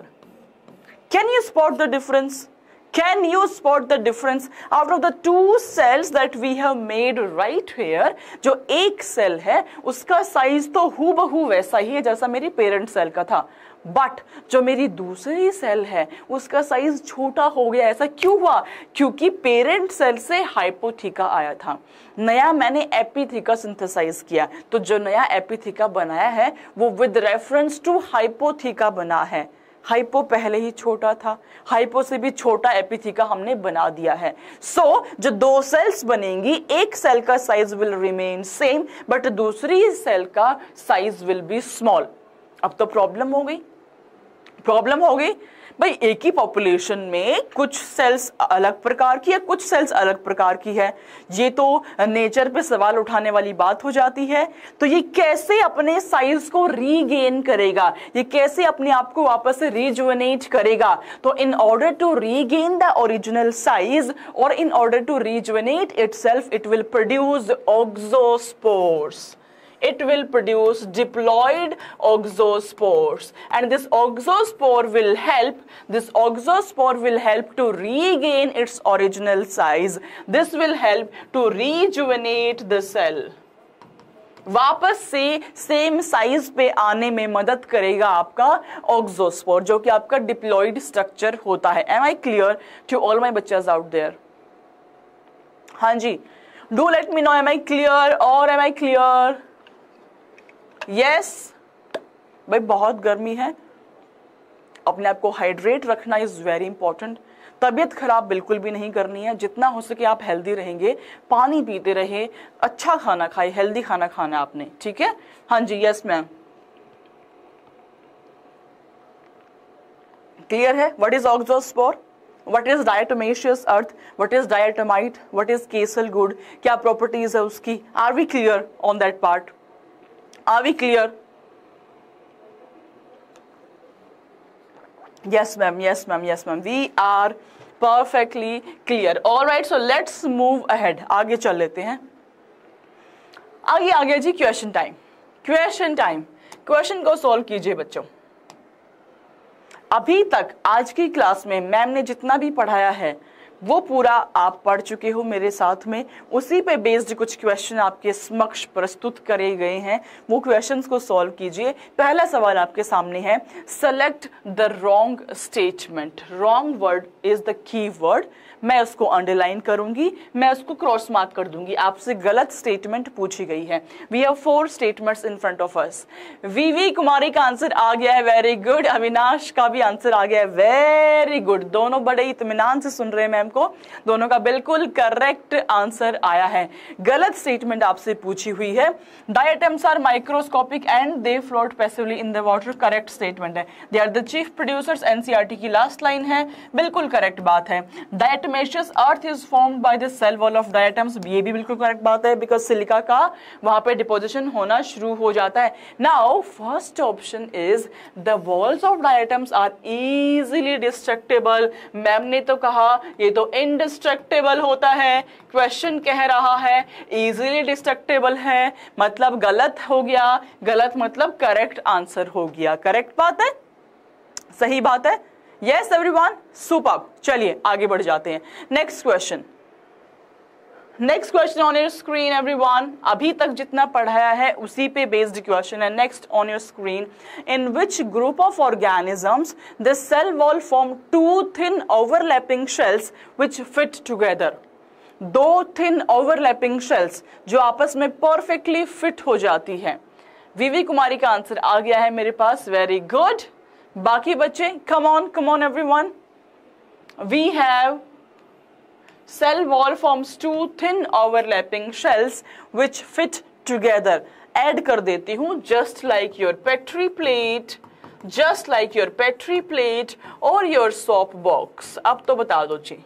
Can you spot the difference? Can you spot the difference out of the 2 cells that we have made right here? जो एक सेल है उसका साइज तो हूबहू वैसा ही है जैसा मेरी पेरेंट सेल का था, बट जो मेरी दूसरी सेल है उसका साइज छोटा हो गया. ऐसा क्यों हुआ? क्योंकि पेरेंट सेल से हाइपोथीका आया था, नया मैंने एपिथीका सिंथेसाइज किया. तो जो नया एपिथीका बनाया है वो विद रेफरेंस टू हाइपोथीका बना है. हाइपो पहले ही छोटा था, हाइपो से भी छोटा एपिथीका हमने बना दिया है. सो जो 2 सेल्स बनेंगी, एक सेल का size will remain same but दूसरी सेल का साइज विल बी स्मॉल. अब तो प्रॉब्लम हो गई भाई, एक ही पॉपुलेशन में कुछ सेल्स अलग प्रकार की है, कुछ सेल्स अलग प्रकार की है. ये तो नेचर पे सवाल उठाने वाली बात हो जाती है. तो ये कैसे अपने साइज को रीगेन करेगा, ये कैसे अपने आप को वापस से रिजुवेनेट करेगा? तो in order to regain the original size और in order to rejuvenate itself, it will produce auxospores. It will produce diploid oxospores and this oxospore will help to regain its original size. This will help to rejuvenate the cell. वापस से सेम साइज पे आने में मदद करेगा आपका ऑक्सोस्पोर, जो कि आपका डिप्लॉइड स्ट्रक्चर होता है. Am I clear to all my बच्चas out there? हाँ जी, do let me know, am I clear or am I clear? Yes भाई, बहुत गर्मी है, अपने आप को हाइड्रेट रखना इज वेरी इंपॉर्टेंट. तबीयत खराब बिल्कुल भी नहीं करनी है. जितना हो सके आप हेल्दी रहेंगे, पानी पीते रहे, अच्छा खाना खाए, हेल्दी खाना खाना आपने. ठीक है? हाँ जी, यस मैम. क्लियर है? What is auxospore, what is diatomaceous earth, what is diatomite, what is kieselguhr, क्या प्रॉपर्टीज है उसकी? Are we clear on that part? Are we clear? Yes ma'am, yes ma'am, yes ma'am. We are perfectly clear. All right, so let's move ahead. आगे चल लेते हैं. आगे आ गया जी क्वेश्चन टाइम. क्वेश्चन को सॉल्व कीजिए बच्चों. अभी तक आज की क्लास में मैम ने जितना भी पढ़ाया है वो पूरा आप पढ़ चुके हो मेरे साथ में. उसी पे बेस्ड कुछ क्वेश्चन आपके समक्ष प्रस्तुत करे गए हैं, वो क्वेश्चंस को सॉल्व कीजिए. पहला सवाल आपके सामने है, select the wrong statement. Wrong word is the key word. मैं उसको अंडरलाइन करूंगी, मैं उसको क्रॉस मार्क कर दूंगी. आपसे गलत स्टेटमेंट पूछी गई है. We have 4 statements in front of us. V V Kumari का आंसर आ गया है, वेरी गुड. अविनाश का भी आंसर आ गया है, वेरी गुड. दोनों बड़े इत्मीनान से सुन रहे हैं मैम को. दोनों का बिल्कुल करेक्ट आंसर आया है. गलत स्टेटमेंट आपसे पूछी हुई है, diatoms are microscopic and they float passively in the water. Correct statement है. They are the chief producers, NCERT की लास्ट लाइन है, बिल्कुल करेक्ट बात है. Diatomaceous earth is formed by the cell wall of diatoms, ये भी बिल्कुल करेक्ट बात है, बिकॉज सिलिका का वहां पे डिपोजिशन होना शुरू हो जाता है. Now first option is the walls of diatoms are easily destructible. Ma'am ने तो कहा ये तो इंडिस्ट्रक्टेबल होता है, क्वेश्चन कह रहा है इजीली डिस्ट्रक्टेबल है, मतलब गलत हो गया. गलत मतलब करेक्ट आंसर हो गया. करेक्ट बात है, सही बात है. Yes everyone, superb. चलिए आगे बढ़ जाते हैं। Next question on your screen everyone. अभी तक जितना पढ़ाया है उसी पे बेस्ड क्वेश्चन है। Next on your screen, in which group of organisms the cell wall form two thin overlapping shells which fit together. दो थिन ओवरलैपिंग शेल्स जो आपस में परफेक्टली फिट हो जाती है। वीवी कुमारी का आंसर आ गया है मेरे पास, वेरी गुड। बाकी बच्चे come on everyone. We have cell wall forms two thin overlapping shells which fit together. Add कर देती हूँ, just like your petri plate or your soap box. अब तो बता दो जी,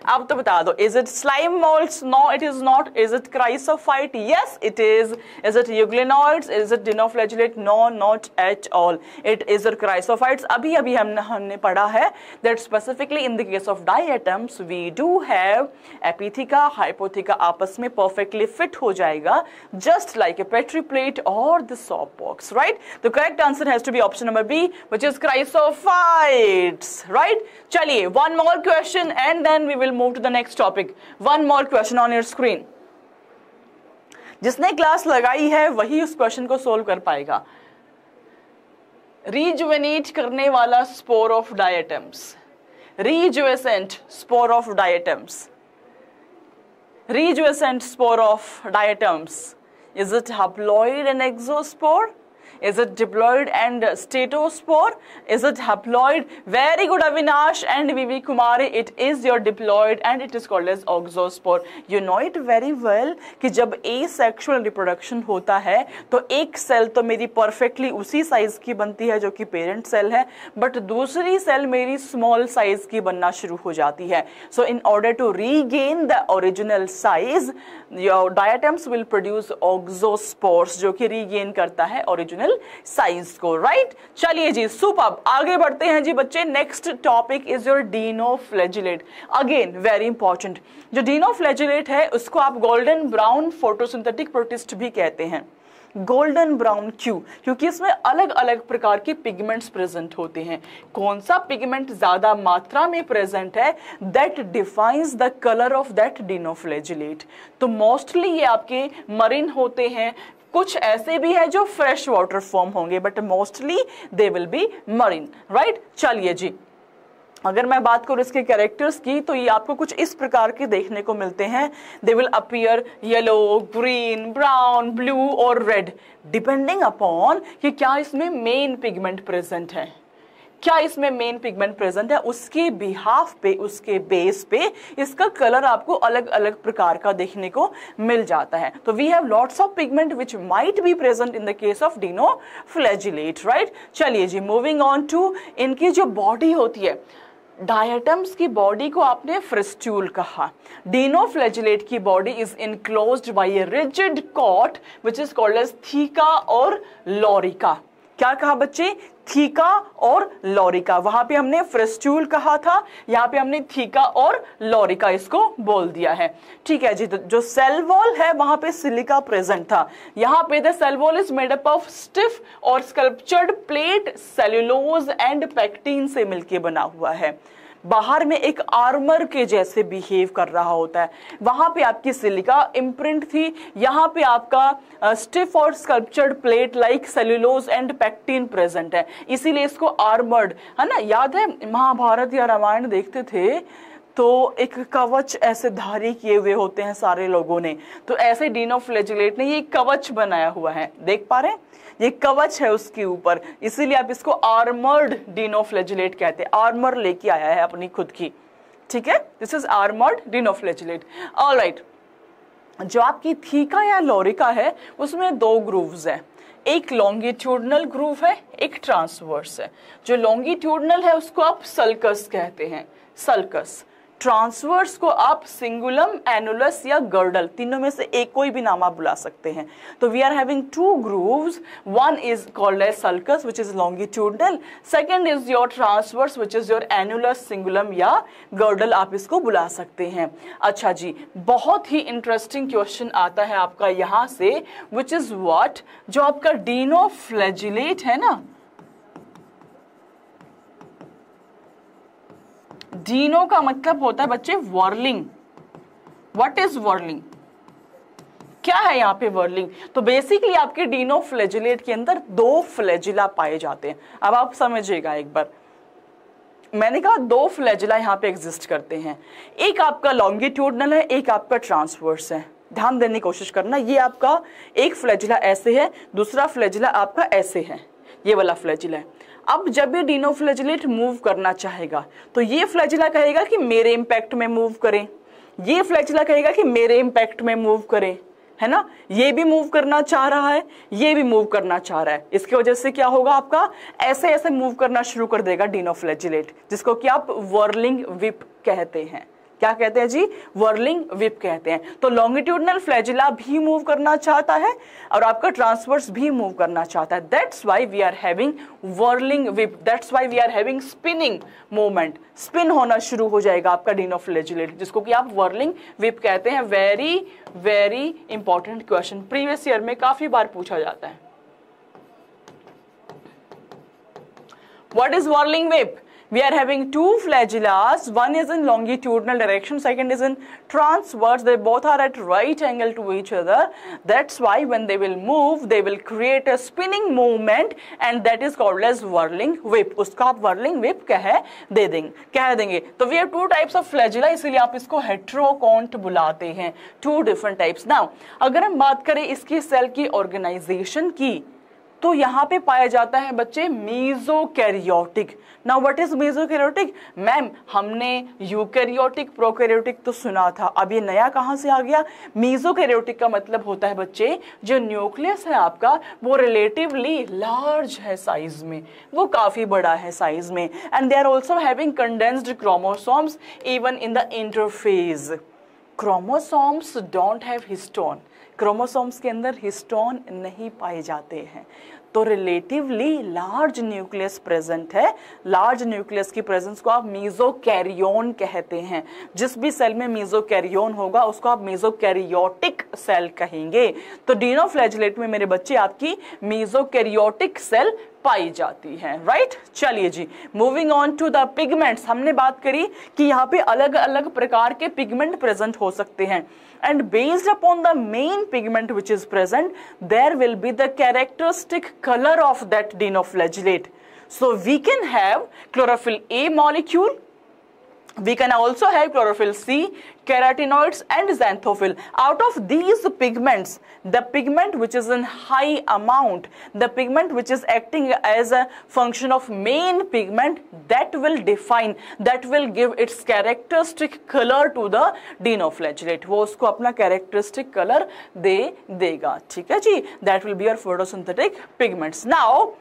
अब तो बता दो, is it slime molds? No, it is not. Is it chrysophyte? Yes, it is. Is it euglenoids? Is it dinoflagellate? No, not at all. It is a chrysophytes. अभी हमने पढ़ा है that specifically in the case of diatoms we do have epitheca, hypotheca आपस में perfectly fit हो जाएगा, just like a petri plate or the soap box, right? The correct answer has to be option number B, which is chrysophytes, right? चलिए, one more question and then we will move to the next topic. One more question on your screen. जिसने क्लास लगाई है वही उस क्वेश्चन को सोल्व कर पाएगा। रिजुवेनेट करने वाला spore of diatoms, rejuvescent spore of diatoms, rejuvescent spore of diatoms. Is it haploid and exospore? Is it diploid and statospore? Is it haploid? Very good Avinash and Vivi Kumari. It is your diploid and it is called as oxospore. You know it very well कि जब asexual reproduction होता है तो एक सेल तो मेरी perfectly उसी साइज की बनती है जो कि पेरेंट सेल है, बट दूसरी सेल मेरी स्मॉल साइज की बनना शुरू हो जाती है. So in order to regain the original size, your diatoms will produce oxospores जो कि regain करता है original साइज को, राइट? चलिए जी, सुपर्ब, आगे बढ़ते हैं जी बच्चे. Next topic is your dinoflagellate. Again very important. जो डिनोफ्लैजिलेट है उसको आप गोल्डन ब्राउन फोटोसिंथेटिक प्रोटिस्ट भी कहते हैं. गोल्डन ब्राउन क्यों? क्योंकि इसमें अलग अलग प्रकार के पिगमेंट्स प्रेजेंट होते हैं. कौन सा पिगमेंट ज्यादा मात्रा में प्रेजेंट है, that defines the colour of that dinoflagellate. तो मोस्टली ये आपके मरीन होते हैं, कुछ ऐसे भी है जो फ्रेश वाटर फॉर्म होंगे, but mostly they will B marine, right? चलिए जी, अगर मैं बात करूं इसके कैरेक्टर्स की तो ये आपको कुछ इस प्रकार के देखने को मिलते हैं. They will appear yellow, green, brown, blue और रेड, डिपेंडिंग अपॉन कि क्या इसमें मेन पिगमेंट प्रेजेंट है. क्या इसमें मेन पिगमेंट प्रेजेंट है, उसके बिहाफ पे, उसके बेस पे इसका कलर आपको अलग अलग प्रकार का देखने को मिल जाता है. तो we have lots of pigment which might be present in the case of dinoflagellate, right? चलिए जी, मूविंग ऑन टू इनकी जो बॉडी होती है. डायटम्स की बॉडी को आपने फ्रिस्ट्यूल कहा. डिनोफ्लैजिलेट की body is enclosed by a rigid coat which is called as theca और लॉरिका. क्या कहा बच्चे? थीका और लॉरिका. वहां पे हमने फ्रिस्ट्यूल कहा था, यहाँ पे हमने थीका और लॉरिका इसको बोल दिया है. ठीक है जी. तो जो सेल वॉल है वहां पे सिलिका प्रेजेंट था. यहाँ पे the cell wall is made up of stiff और sculptured plate, cellulose and pectin से मिलके बना हुआ है. बाहर में एक आर्मर के जैसे बिहेव कर रहा होता है. वहां पे आपकी सिलिका इम्प्रिंट थी, यहाँ पे आपका स्टिफ और sculptured plate like cellulose and pectin present है, इसीलिए इसको आर्मर्ड, है ना? याद है महाभारत या रामायण देखते थे तो एक कवच ऐसे धारी किए हुए होते हैं सारे लोगों ने, तो ऐसे डिनोफ्लैजिलेट ने ये कवच बनाया हुआ है. देख पा रहे हैं? ये कवच है उसके ऊपर, इसीलिए आप इसको आर्मर्ड डिनोफ्लैजिलेट कहते हैं. आर्मर लेके आया है अपनी खुद की. ठीक है, दिस इज आर्मर्ड डिनोफ्लैजिलेट. ऑलराइट. जो आपकी थीका या लॉरिका है उसमें दो ग्रूव्स हैं. एक लॉन्गिट्यूडनल ग्रूव है, एक ट्रांसवर्स है. जो लॉन्गिट्यूडनल है उसको आप सल्कस कहते हैं, सल्कस. ट्रांसवर्स को आप सिंगुलम, एनुलस या गर्डल, तीनों में से एक कोई भी नाम आप बुला सकते हैं. तो we are having two grooves. One is called as sulcus which is longitudinal, second is your transverse which is your annulus, cingulum या गर्डल, आप इसको बुला सकते हैं. अच्छा जी, बहुत ही इंटरेस्टिंग क्वेश्चन आता है आपका यहां से, विच इज व्हाट, जो आपका डिनोफ्लैजिलेट है ना, डीनो का मतलब होता है बच्चे व्हर्लिंग। What is whirling? क्या है यहाँ पे व्हर्लिंग? तो बेसिकली आपके डिनोफ्लैजिलेट के अंदर 2 फ्लैजिला पाए जाते हैं। अब आप समझिएगा एक बार, मैंने कहा 2 फ्लैजिला यहाँ पे एग्जिस्ट करते हैं, एक आपका लॉन्गिट्यूडनल है, एक आपका ट्रांसवर्स है। ध्यान देने की कोशिश करना, ये आपका एक फ्लैजिला ऐसे है, दूसरा फ्लैजिला आपका ऐसे है, ये वाला फ्लैजिला है। अब जब ये डिनोफ्लैजिलेट मूव करना चाहेगा तो ये फ्लैजिला कहेगा कि मेरे इंपैक्ट में मूव करें, ये फ्लैजिला कहेगा कि मेरे इंपैक्ट में मूव करें, है ना। ये भी मूव करना चाह रहा है, ये भी मूव करना चाह रहा है। इसकी वजह से क्या होगा, आपका ऐसे ऐसे मूव करना शुरू कर देगा डिनोफ्लैजिलेट, जिसको कि आप व्हर्लिंग व्हिप कहते हैं। क्या कहते हैं जी? व्हर्लिंग व्हिप कहते हैं। तो लॉन्गिट्यूडनल फ्लैजिला भी मूव करना चाहता है और आपका ट्रांसवर्स भी मूव करना चाहता है। That's why we are having whirling whip, that's why we are having spinning movement. Spin होना शुरू हो जाएगा आपका डिनोफ्लैजिलेट, जिसको कि आप व्हर्लिंग व्हिप कहते हैं। Very very important question, previous year में काफी बार पूछा जाता है। What is whirling whip? We are having 2 flagellas, one is in longitudinal direction, second is in transverse. They both are at right angle to each other. That's why when they will move, they will create a spinning movement and that is called as whirling whip. उसका आप whirling whip कह देंगे। तो we have 2 types of flagella, इसलिए आप इसको heterocont बुलाते हैं। 2 different types. Now, अगर हम बात करें इसकी सेल की ऑर्गेनाइजेशन की, तो यहाँ पे पाया जाता है बच्चे mesokaryotic. Now what is mesokaryotic? Ma'am हमने यूकैरियोटिक प्रोकैरियोटिक तो सुना था, अब ये नया कहाँ से आ गया? मीजोकैरियोटिक का मतलब होता है बच्चे जो न्यूक्लियस है आपका वो रिलेटिवली लार्ज है साइज में, वो काफी बड़ा है साइज में, and they are also having condensed chromosomes even in the interphase. Chromosomes don't have histone, chromosomes के अंदर हिस्टोन नहीं पाए जाते हैं। तो रिलेटिवली लार्ज न्यूक्लियस प्रेजेंट है। लार्ज न्यूक्लियस की प्रेजेंस को आप मीजोकैरियोन कहते हैं। जिस भी सेल में मीजोकैरियोन होगा उसको आप मीजोकैरियोटिक सेल कहेंगे। तो डिनोफ्लैजिलेट में मेरे बच्चे आपकी मीजोकैरियोटिक सेल पाई जाती है, राइट। चलिए जी, moving on to the pigments. हमने बात करी कि यहाँ पे अलग अलग प्रकार के पिगमेंट प्रेजेंट हो सकते हैं, and based upon the main pigment which is present, there will be the characteristic color of that dinoflagellate. So we can have chlorophyll A molecule, we can also have chlorophyll C, carotenoids and xanthophyll. Out of these pigments, the pigment which is in high amount, the pigment which is acting as a function of main pigment, that will define, that will give its characteristic color to the dinoflagellate. वो उसको अपना characteristic color दे देगा, ठीक है जी। That will be your photosynthetic pigments. Now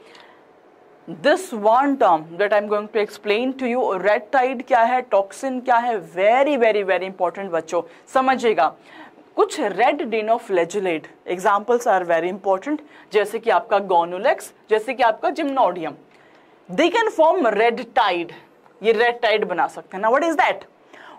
this one term that I'm going to explain to you, red tide क्या है, टॉक्सिन क्या है, वेरी वेरी वेरी इंपॉर्टेंट बच्चों, समझिएगा। कुछ red dinoflagellate examples are very important, जैसे कि आपका गोनुलेक्स, जैसे कि आपका Gymnodinium, they can form red tide, ये रेड टाइड बना सकते हैं ना। What is that?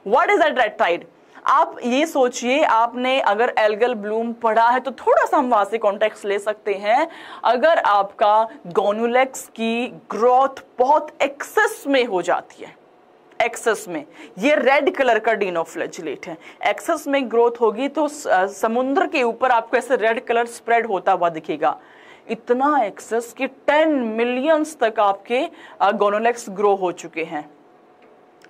What is that red tide? आप ये सोचिए, आपने अगर एल्गल ब्लूम पढ़ा है तो थोड़ा सा हम वहां से कॉन्टेक्स्ट ले सकते हैं। अगर आपका गोनुलेक्स की ग्रोथ बहुत एक्सेस में हो जाती है, एक्सेस में, ये रेड कलर का डिनोफ्लैजिलेट है, एक्सेस में ग्रोथ होगी तो समुद्र के ऊपर आपको ऐसे रेड कलर स्प्रेड होता हुआ दिखेगा। इतना एक्सेस कि 10 मिलियंस तक आपके गोनुलेक्स ग्रो हो चुके हैं।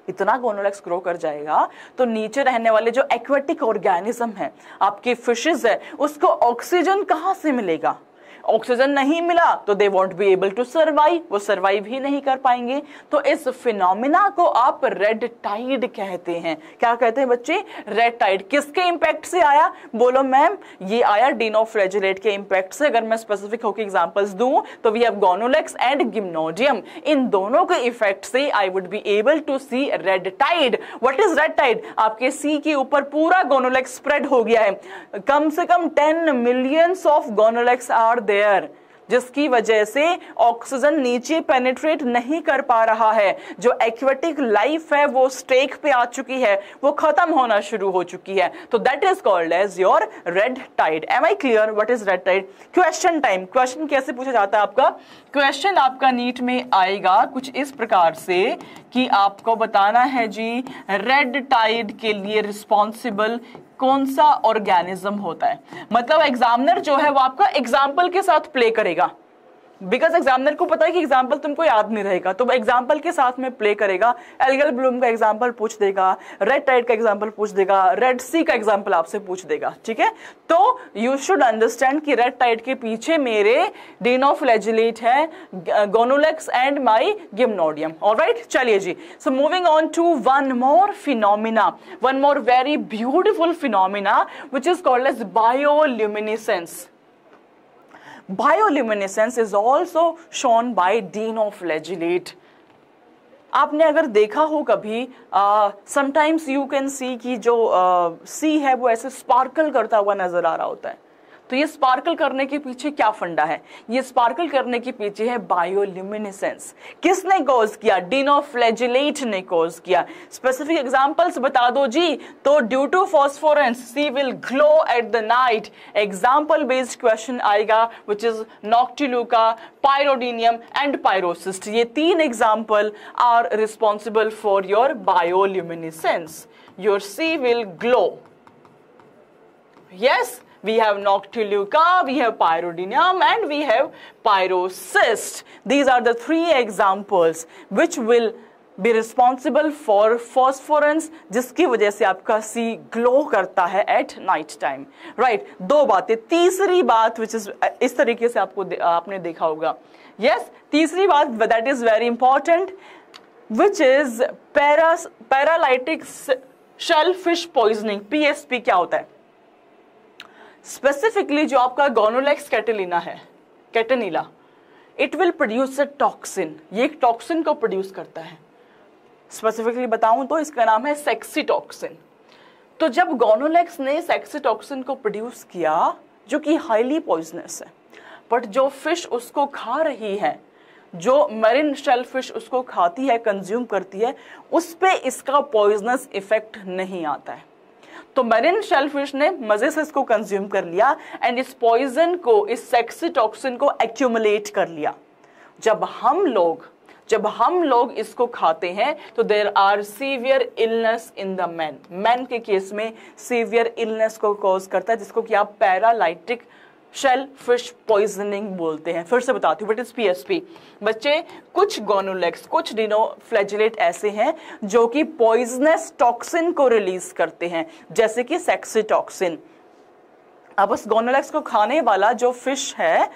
इतना गोनुलेक्स ग्रो कर जाएगा तो नीचे रहने वाले जो एक्वेटिक ऑर्गेनिज्म है, आपके फिशेस है, उसको ऑक्सीजन कहां से मिलेगा? ऑक्सीजन नहीं मिला तो they won't be able to survive, वो सर्वाइव ही नहीं कर पाएंगे। तो इस फिनोमिना को आप रेड टाइड कहते हैं। क्या कहते हैं बच्चे? Red Tide. किसके इंपैक्ट से आया? बोलो मैम, ये आया डिनोफ्लैजिलेट के इंपैक्ट से। अगर मैं स्पेसिफिक होकर एग्जांपल्स दूं तो we have gonyaulax and gymnodinium, इन दोनों के इफेक्ट से I would be able to see red tide. What is red tide? आपके सी के ऊपर पूरा गोनुलेक्स स्प्रेड हो गया है, कम से कम 10 मिलियंस ऑफ गोनुलेक्स आर there. जिसकी वजह से ऑक्सीजन नीचे पेनिट्रेट नहीं कर पा रहा है, जो एक्वेटिक लाइफ है वो स्टेक पे आ चुकी है, वो खत्म होना शुरू हो चुकी है। तो that is called as your red tide. Am I clear what is red tide? Question time. Question कैसे पूछा जाता है आपका? क्वेश्चन आपका नीट में आएगा कुछ इस प्रकार से कि आपको बताना है जी रेड टाइड के लिए रिस्पॉन्सिबल कौन सा ऑर्गेनिज्म होता है। मतलब एग्जामिनर जो है वो आपका एग्जाम्पल के साथ प्ले करेगा, बिकॉज एग्जामिनर को पता है कि एग्जाम्पल तुमको याद नहीं रहेगा, तो एग्जाम्पल के साथ में प्ले करेगा। एल्गल ब्लूम का एग्जाम्पल पूछ देगा, रेड टाइड का एग्जाम्पल पूछ देगा, रेड सी का एग्जाम्पल आपसे पूछ देगा, ठीक है। तो यू शुड अंडरस्टैंड कि रेड टाइड के पीछे मेरे डिनोफ्लैजिलेट है, गोनोलेक्स एंड माई गिम्नोडियम। ऑलराइट, चलिए जी। So moving on to one more phenomena, one more very beautiful phenomena which is called as bioluminescence. Bioluminescence is also shown by dinoflagellate. आपने अगर देखा हो कभी, समटाइम्स यू कैन सी कि जो सी है वो ऐसे स्पार्कल करता हुआ नजर आ रहा होता है। तो ये स्पार्कल करने के पीछे क्या फंडा है? ये स्पार्कल करने के पीछे है बायोल्यूमिनेसेंस। किसने कॉज किया? डिनोफ्लैजिलेट ने कॉज किया। स्पेसिफिक एग्जांपल्स बता दो जी। तो due to phosphorescence sea will glow at the night. Example based question आएगा which is Noctiluca, Pyrodinium and Pyrocystis. ये तीन example are responsible for your bioluminescence. Your sea will glow. Yes, we have Noctiluca, we have Pyrodinium, and we have Pyrocyst. These are the three examples which will be responsible for phosphorus, जिसकी वजह से आपका सी ग्लो करता है at night time. Right? दो बातें। तीसरी बात which is इस तरीके से आपने देखा होगा। Yes, तीसरी बात that is very important, which is paralytic shellfish poisoning. PSP क्या होता है? स्पेसिफिकली जो आपका गोनोलेक्स कैटेलिना है, catenella, it will produce a toxin. ये एक टॉक्सिन को प्रोड्यूस करता है। स्पेसिफिकली बताऊं तो इसका नाम है सेक्सी टॉक्सिन। तो जब गोनोलेक्स ने सेक्सी टॉक्सिन को प्रोड्यूस किया, जो कि हाईली पॉइजनस है, बट जो फिश उसको खा रही है, जो मरीन शेल फिश उसको खाती है, कंज्यूम करती है, उस पे इसका पॉइजनस इफेक्ट नहीं आता है। तो मरीन शेलफिश ने मजे से इसको कंज्यूम कर लिया एंड इस पॉइजन को, इस सेक्सी टॉक्सिन को एक्यूमुलेट कर लिया। जब हम लोग इसको खाते हैं तो there are severe illness in the man के केस में सीवियर इलनेस को कॉज करता है, जिसको कि आप पैरालाइटिक शेल फिश पॉइजनिंग बोलते हैं। फिर से बताती हूँ, व्हाट इज पीएसपी। बच्चे, कुछ गोनोलेक्स, कुछ डिनोफ्लैजिलेट ऐसे हैं जो कि पॉइजनस टॉक्सिन को रिलीज करते हैं, जैसे कि सेक्सी टॉक्सिन। अब उस गोनोलेक्स को खाने वाला जो फिश है,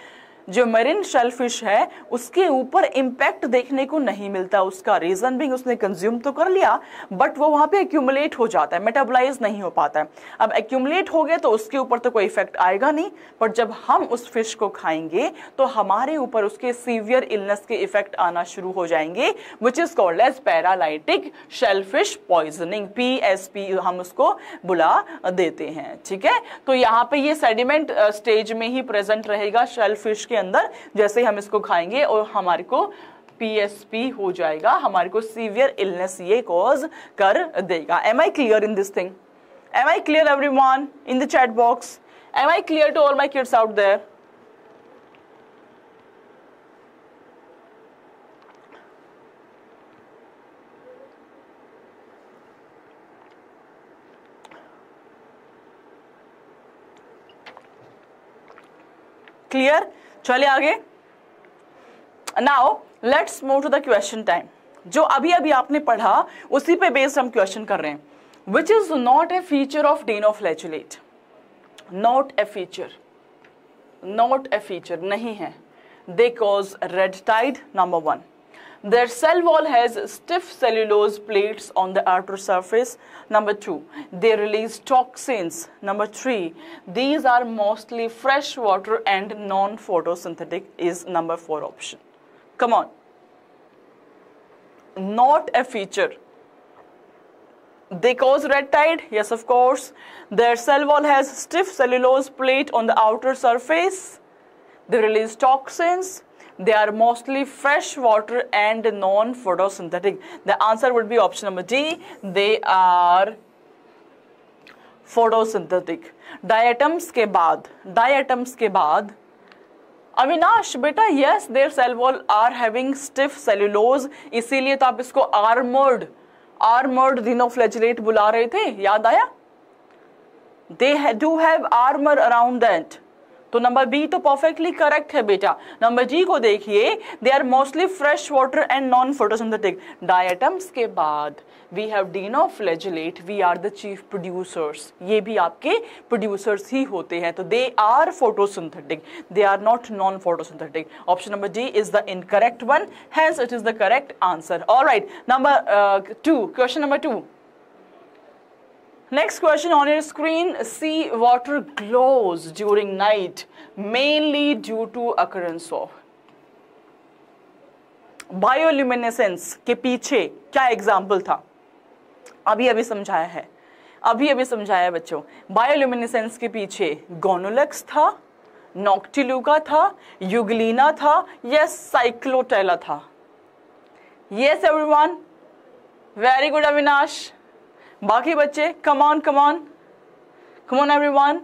जो मरीन शेलफिश है, उसके ऊपर इंपैक्ट देखने को नहीं मिलता। उसका रीजन भी उसने कंज्यूम तो कर लिया, बट वो वहां पे एक्यूमुलेट हो जाता है, मेटाबोलाइज नहीं हो पाता है। अब एक्यूमुलेट हो गए तो उसके ऊपर तो कोई इफेक्ट आएगा नहीं, बट जब हम उस फिश को खाएंगे तो हमारे ऊपर उसके सीवियर इलनेस के इफेक्ट आना शुरू हो जाएंगे, which is called as paralytic shellfish poisoning. PSP हम उसको बुला देते हैं, ठीक है। तो यहाँ पे ये सेडिमेंट स्टेज में ही प्रेजेंट रहेगा शेलफिश के अंदर। जैसे ही हम इसको खाएंगे और हमारे को PSP हो जाएगा, हमारे को सीवियर इलनेस ये कॉज कर देगा। Am I clear in this thing? Am I clear everyone in the chat box? Am I clear to all my kids out there? Clear? चलिए आगे। Now let's move to the question time. जो अभी अभी आपने पढ़ा उसी पे बेस्ड हम क्वेश्चन कर रहे हैं। Which is not a feature of dinoflagellate? Not a feature, not a feature नहीं है। They cause red tide, number 1. Their cell wall has stiff cellulose plates on the outer surface. Number 2, they release toxins. Number 3, these are mostly freshwater and non-photosynthetic is number 4 option. Come on. Not a feature. They cause red tide? Yes, of course. Their cell wall has stiff cellulose plate on the outer surface. they release toxins, they are mostly fresh water and non photosynthetic. The answer would be option number D, they are photosynthetic. Diatoms के बाद अविनाश बेटा, yes their cell wall are having stiff cellulose, इसीलिए तो आप इसको आर्मर्ड दिनोफ्लैजिलेट बुला रहे थे, याद आया? They do have armour around that. तो नंबर बी तो परफेक्टली करेक्ट है बेटा। नंबर जी को देखिए, they are mostly fresh water and non photosynthetic. Diatoms के बाद we have dinoflagellate, we are the chief producers, ये भी आपके प्रोड्यूसर्स ही होते हैं, तो they are photosynthetic, they are not non photosynthetic. Option number D is the incorrect one, hence it is the correct answer. Alright, number 2, question number 2. Next question on your screen, sea water glows during night mainly due to occurrence of bioluminescence। के पीछे क्या एग्जाम्पल था? अभी समझाया बच्चों। बायोल्यूमिनेसेंस के पीछे गोनोलेक्स था, नॉक्टिलुका था, युगलिना था, यस साइक्लोटेला था। Yes everyone, very good Avinash. बाकी बच्चे come on everyone,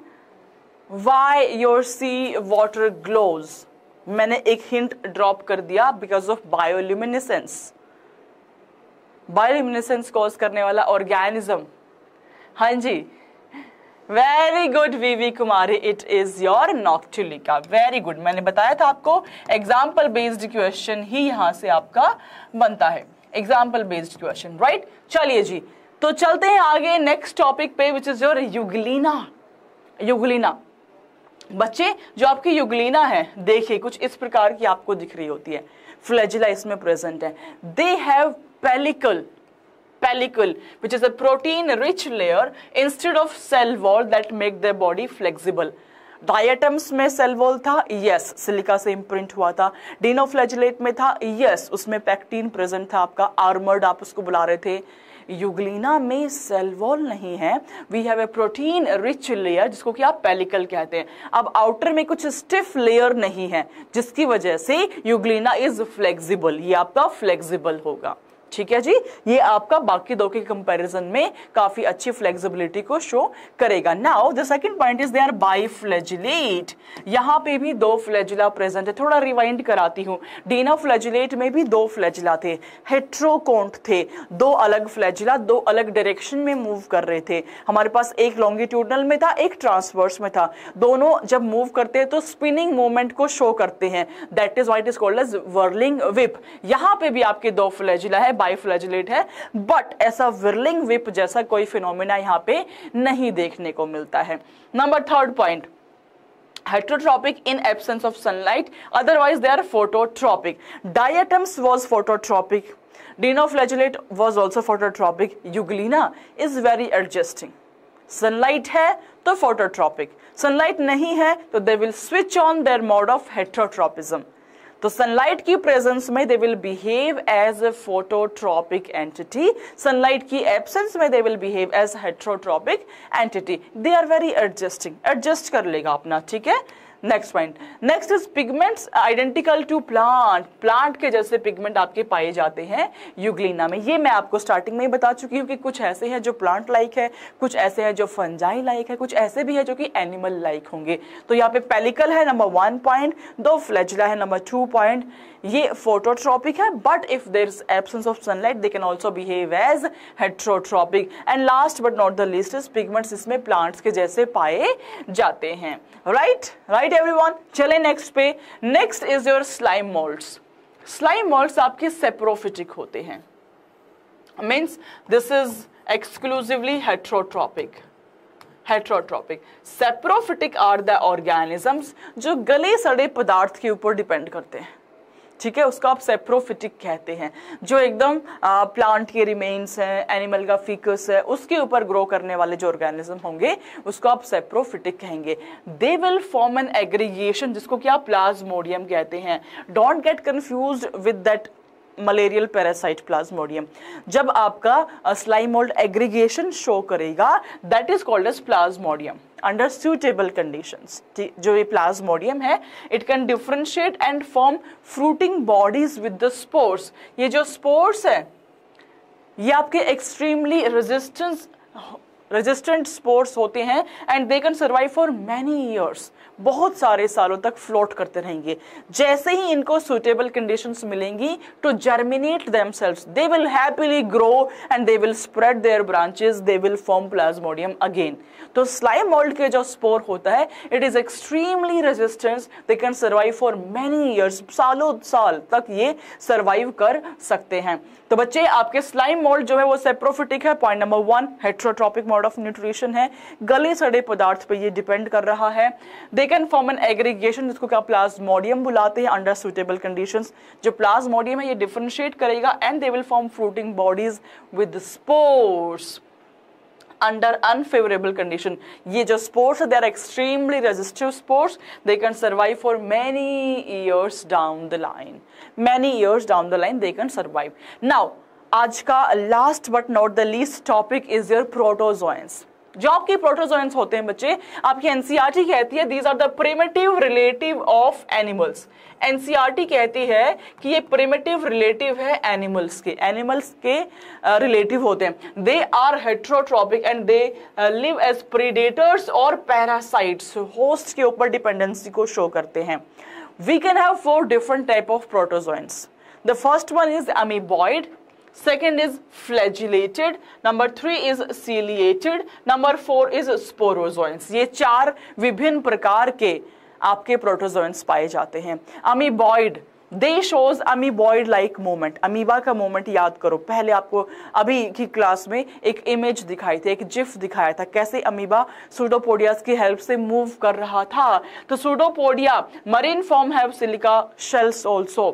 why your sea water glows? मैंने एक हिंट ड्रॉप कर दिया, because of bioluminescence. Bioluminescence cause करने वाला ऑर्गेनिज्म, हाँ जी, very good V V Kumari, it is your Noctiluca. Very good, मैंने बताया था आपको एग्जाम्पल बेस्ड क्वेश्चन ही यहां से आपका बनता है, एग्जाम्पल बेस्ड क्वेश्चन, राइट? चलिए जी, तो चलते हैं आगे नेक्स्ट टॉपिक पे, विच इज योर युगलिना। बच्चे, जो आपकी युगलिना है, देखिए कुछ इस प्रकार की आपको दिख रही होती है, फ्लैजिला इसमें प्रेजेंट है। They have pellicle which is a protein rich layer instead of cell wall that make their body flexible। Diatoms में सेल वॉल था, यस, सिलिका से इम्प्रिंट हुआ था। डिनोफ्लैजिलेट में था, यस, उसमें पैक्टिन प्रेजेंट था आपका, आर्मर्ड आप उसको बुला रहे थे। युगलिना में सेल वॉल नहीं है, we have a protein rich layer, जिसको कि आप पेलिकल कहते हैं। अब आउटर में कुछ स्टिफ लेयर नहीं है, जिसकी वजह से युगलिना इज फ्लेक्सिबल, ये आपका फ्लेक्सिबल होगा। ठीक है जी, ये आपका बाकी दो के कंपैरिजन में काफी अच्छी फ्लेक्सिबिलिटी को शो करेगा। Now the second point is they are biflagellate. यहां पे भी दो फ्लैजिला प्रेजेंट है, थोड़ा रिवाइंड कराती हूं। डिनोफ्लैजिलेट में भी दो फ्लैजिला थे, हेट्रोकोन्ट थे, दो अलग फ्लैजिला दो अलग डायरेक्शन में मूव कर रहे थे। हमारे पास एक लॉन्गिट्यूडनल में था, एक ट्रांसवर्स में था। दोनों जब मूव करते हैं तो स्पिनिंग मूवमेंट को शो करते हैं, that is why it is called as whirling whip. यहां पे भी आपके दो फ्लैजिला है, बाइफ्लैजिलेट है, बट ऐसा व्हर्लिंग व्हिप जैसा कोई फिनोमेना यहां पे नहीं देखने को मिलता है। Number third point, heterotropic in absence of sunlight, otherwise they are phototropic। Diatoms was phototropic, dinoflagellate was also phototropic, Euglena is very adjusting। Sunlight है तो फोटोट्रॉपिक, सनलाइट नहीं है तो they will switch on their mode of heterotropism. तो सनलाइट की प्रेजेंस में they will behave as a phototropic entity, sunlight की एब्सेंस में they will behave as heterotropic entity. They are very adjusting, adjust कर लेगा अपना, ठीक है। Next point, next is pigments identical to plant. Plant के जैसे पिगमेंट आपके पाए जाते हैं यूग्लिना में। ये मैं आपको स्टार्टिंग में ही बता चुकी हूँ कि कुछ ऐसे हैं जो प्लांट लाइक है, कुछ ऐसे हैं जो फंजाई लाइक है, कुछ ऐसे भी है जो कि एनिमल लाइक होंगे। तो यहाँ पे पेलिकल है नंबर 1 पॉइंट, दो फ्लैजिला है नंबर 2 पॉइंट। ये फोटोट्रॉपिक है, but if there is absence of sunlight they can also behave as heterotropic. And last but not the least is pigments इसमें प्लांट्स के जैसे पाए जाते हैं। राइट एवरीवन, चले नेक्स्ट पे। Next is your slime moulds. Slime moulds आपके सेप्रोफिटिक होते हैं, means this is exclusively heterotropic. Saprophytic are the organisms जो गले सड़े पदार्थ के ऊपर डिपेंड करते हैं, ठीक है, उसको आप सेप्रोफिटिक कहते हैं। जो एकदम प्लांट के रिमेन्स हैं, एनिमल का फीकस है, उसके ऊपर ग्रो करने वाले जो ऑर्गेनिज्म होंगे उसको आप सेप्रोफिटिक कहेंगे। They will form an aggregation जिसको कि आप प्लाज्मोडियम कहते हैं। Don't get confused with that malarial parasite plasmodium. जब आपका स्लाइम मोल्ड एग्रीगेशन शो करेगा that is called as plasmodium under suitable conditions. जो ये प्लाज्मोडियम है it can differentiate and form fruiting bodies with the spores. ये जो स्पोर्स है ये आपके एक्सट्रीमली रेजिस्टेंट स्पोर्स होते हैं and they can survive for many years. बहुत सारे सालों तक फ्लोट करते रहेंगे। जैसे ही इनको सुटेबल कंडीशंस मिलेंगी to germinate themselves they will happily grow and they will spread their branches, they will form plasmodium again. तो स्लाइम मोल्ड के जो स्पोर होता है it is extremely resistance, they can survive for many years, सालों साल तक ये सर्वाइव कर सकते हैं। तो बच्चे आपके स्लाइम मोल्ड जो है वो सेप्रोफिटिक है, point number 1, heterotrophic mode of nutrition है, गले सड़े पदार्थ पे ये डिपेंड कर रहा है। They can form an aggregation जिसको क्या प्लाज्मोडियम बुलाते हैं अंडर सुटेबल कंडीशंस। जो प्लाज्मोडियम है ये डिफरेंशिएट करेगा and they will form fruiting bodies with spores under unfavorable condition। ये जो spores they are extremely resistive spores, they can survive for many years down the line, many years down the line they can survive। Now आज का last but not the least topic is your protozoans। जो आपके प्रोटोजोएंस होते हैं बच्चे, आपकी एनसीईआरटी कहती है these are the primitive relative of animals. NCERT कहती है कि ये प्रिमिटिव रिलेटिव है एनिमल्स के रिलेटिव होते हैं। They are heterotropic and they live as predators और पैरासाइट्स, होस्ट के ऊपर डिपेंडेंसी को शो करते हैं। We can have 4 different type of protozoans. The first one is amoeboid, second is flagellated, number 3 is ciliated, number 4 is sporozoans। ये 4 विभिन्न प्रकार के आपके प्रोटोजोएंस पाए जाते हैं। अमीबॉइड दे shows amoeboid like movement. Amoeba का मूवमेंट याद करो, पहले आपको अभी की क्लास में एक इमेज दिखाई थी, एक जिफ दिखाया था कैसे अमीबा सूडोपोडियास की हेल्प से मूव कर रहा था। तो pseudopodia marine form have silica shells also.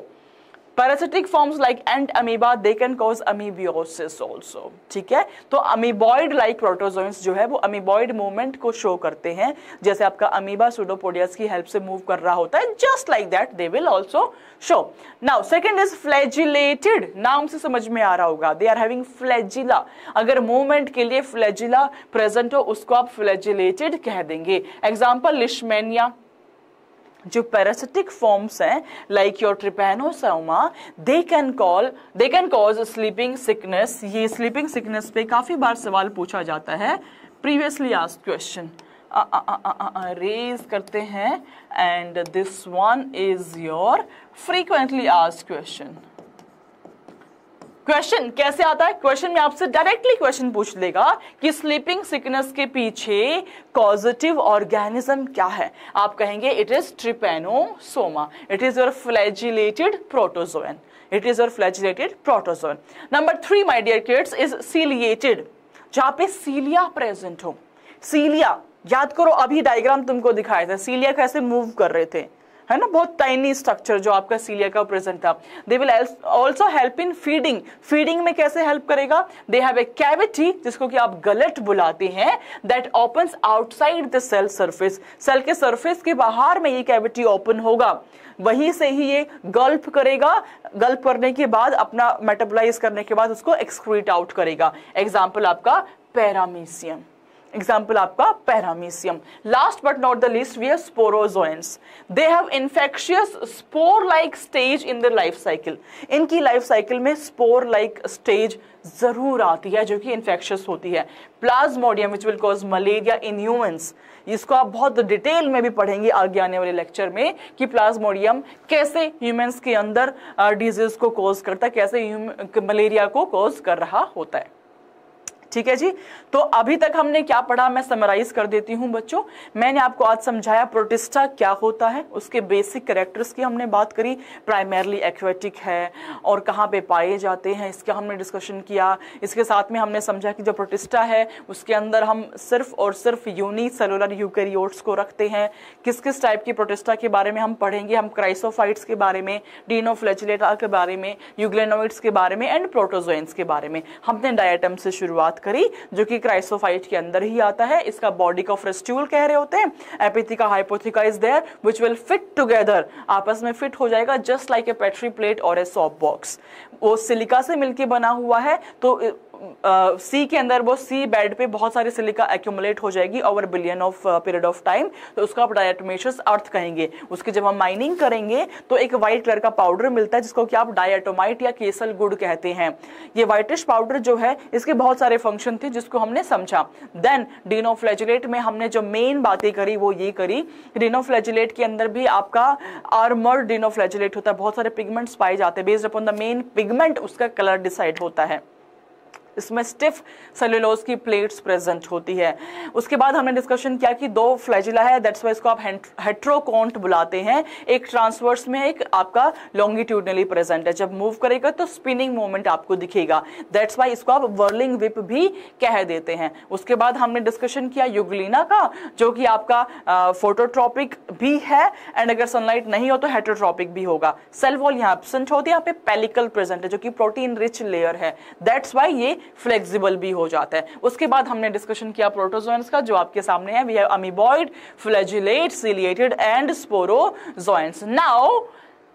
Parasitic forms like ant amoeba they can cause amoebiosis also। ठीक है, तो अमीबॉइड लाइक प्रोटोजोएंस जो है वो अमीबॉइड मूवमेंट को शो करते हैं, जैसे आपका अमीबा सूडोपोडियास की हेल्प से मूव कर रहा होता है, just like that they will also show. Now second is flagellated. नाम से समझ में आ रहा होगा, दे आर हैविंग फ्लैजिला। अगर मूवमेंट के लिए फ्लैजिला प्रेजेंट हो उसको आप फ्लैजिलेटेड कह देंगे। एग्जाम्पल लिशमेनिया। जो पैरासिटिक फॉर्म्स हैं like your Trypanosoma they can cause sleeping sickness. ये स्लीपिंग सिकनेस पे काफी बार सवाल पूछा जाता है, प्रीवियसली आस्क्ड क्वेश्चन रेज करते हैं and this one is your frequently asked question. Question कैसे आता है? क्वेश्चन में आपसे डायरेक्टली क्वेश्चन पूछ लेगा कि स्लीपिंग सिकनेस के पीछे कॉजेटिव ऑर्गेनिज्म क्या है। आप कहेंगे it is Trypanosoma, it is your flagellated protozoan, it is your flagellated protozoan. Number 3 my dear kids is ciliated, जहां पे सीलिया प्रेजेंट हो। सीलिया याद करो, अभी डायग्राम तुमको दिखाया था, सीलिया कैसे मूव कर रहे थे, है ना, बहुत टाइनी स्ट्रक्चर जो आपका सीलिया का प्रेजेंट था। They will also help in feeding. Feeding में कैसे हेल्प करेगा? दे हैव ए कैविटी जिसको कि आप गलट बुलाते हैं, that opens outside the cell surface. Cell के सरफेस के बाहर में ये कैविटी ओपन होगा, वहीं से ही ये गल्प करेगा। गल्प करने के बाद अपना मेटाबोलाइज करने के बाद उसको एक्सक्रीट आउट करेगा। एग्जाम्पल आपका पैरामीशियम, एग्जाम्पल आपका Paramecium. Last but not the least we have sporozoans. They have infectious spore like stage in the life cycle. इनकी लाइफ साइकिल में स्पोर लाइक स्टेज जरूर आती है जो कि इन्फेक्शियस होती है। Plasmodium which will cause malaria in humans, इसको आप बहुत डिटेल में भी पढ़ेंगे आगे आने वाले लेक्चर में कि प्लाज्मोडियम कैसे ह्यूमंस के अंदर डिजीज को कॉज करता है, कैसे मलेरिया को कॉज कर रहा होता है। ठीक है जी, तो अभी तक हमने क्या पढ़ा मैं समराइज कर देती हूं बच्चों। मैंने आपको आज समझाया प्रोटिस्टा क्या होता है, उसके बेसिक कैरेक्टर्स की हमने बात करी, प्राइमरली एक्वेटिक है और कहाँ पे पाए जाते हैं इसका हमने डिस्कशन किया। इसके साथ में हमने समझा कि जो प्रोटिस्टा है उसके अंदर हम सिर्फ और सिर्फ यूनिसेलुलर यूकैरियोट्स को रखते हैं। किस किस टाइप की प्रोटिस्टा के बारे में हम पढ़ेंगे, हम क्राइसोफाइट्स के बारे में, डिनोफ्लैजिलेटा के बारे में, यूग्लेनोइड्स के बारे में एंड प्रोटोजोएंस के बारे में। हमने डायटम से शुरुआत बात करी, जो कि क्राइसोफाइट के अंदर ही आता है। इसका बॉडी का फ्रेस्ट्यूल कह रहे होते हैं, epitheca hypotheca is there which will fit together, आपस में फिट हो जाएगा just like a petri plate और ए सॉप बॉक्स। वो सिलिका से मिलकर बना हुआ है, तो सी के अंदर वो सी बेड पे बहुत सारी सिलिका एक्यूमुलेट हो जाएगी over billion of period of time, तो उसको आप डायटोमेशियस अर्थ कहेंगे। उसकी जब हम माइनिंग करेंगे तो एक व्हाइट कलर का पाउडर मिलता है जिसको कि आप डायटोमाइट या केसल गुड़ कहते हैं। ये व्हाइटिश पाउडर जो है इसके बहुत सारे फंक्शन थे जिसको हमने समझा। देन डिनोफ्लैजिलेट में हमने जो मेन बातें करी वो ये करी, डिनोफ्लैजिलेट के अंदर भी आपका आर्मर्ड डिनोफ्लैजिलेट होता है, बहुत सारे पिगमेंट्स पाए जाते हैं, based upon the main pigment उसका कलर डिसाइड होता है। इसमें स्टिफ सेलुलोज की प्लेट्स प्रेजेंट होती है। उसके बाद हमने डिस्कशन किया कि दो फ्लैजिला है, दैट्स वाई इसको आप हेट्रोकॉन्ट बुलाते हैं। एक ट्रांसवर्स में, एक आपका लॉन्गिट्यूडनली प्रेजेंट है। जब मूव करेगा तो स्पिनिंग मूवमेंट आपको दिखेगा, दैट्स वाई इसको आप वर्लिंग विप भी कह देते हैं। उसके बाद हमने डिस्कशन किया युगलिना का, जो कि आपका फोटोट्रॉपिक भी है एंड अगर सनलाइट नहीं हो तो हेटरोट्रॉपिक भी होगा। सेल वॉल यहाँ एब्सेंट होती है, यहाँ पे पेलिकल प्रेजेंट है जो कि प्रोटीन रिच लेयर है, दैट्स वाई ये फ्लेक्सिबल भी हो जाता है। उसके बाद हमने डिस्कशन किया प्रोटोजोएंट्स का, जो आपके सामने है। We have amoeboid, flagellate, ciliated and sporozoans. Now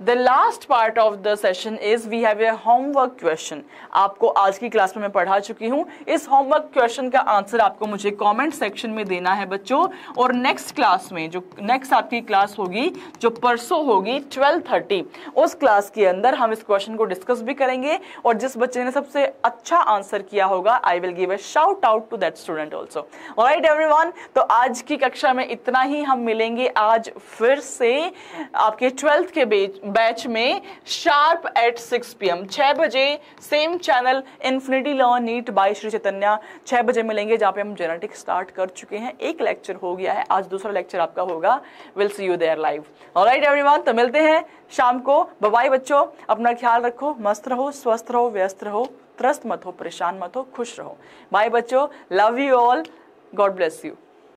The last part of the session is we have a homework question. आपको आज की क्लास में मैं पढ़ा चुकी हूँ। इस होमवर्क क्वेश्चन का आंसर आपको मुझे कमेंट सेक्शन में देना है बच्चों, और नेक्स्ट क्लास में जो नेक्स्ट आपकी क्लास होगी, जो परसों होगी 12:30, उस क्लास के अंदर हम इस क्वेश्चन को डिस्कस भी करेंगे, और जिस बच्चे ने सबसे अच्छा आंसर किया होगा I will give a shout out to that student also. Alright everyone, तो आज की कक्षा में इतना ही। हम मिलेंगे आज फिर से आपके 12th के बैच में शार्प एट 6 PM 6 बजे, same channel Infinity Learn NEET by Shri Chaitanya. 6 बजे मिलेंगे, जहां पे हम जेनेटिक्स स्टार्ट कर चुके हैं। एक लेक्चर हो गया है, आज दूसरा लेक्चर आपका होगा। Will see you there live. Alright everyone, तो मिलते हैं शाम को। बाय बाय बच्चों, अपना ख्याल रखो, मस्त रहो, स्वस्थ रहो, व्यस्त रहो, त्रस्त मत हो, परेशान मत हो, खुश रहो। बाय बच्चों, love you all, God bless you.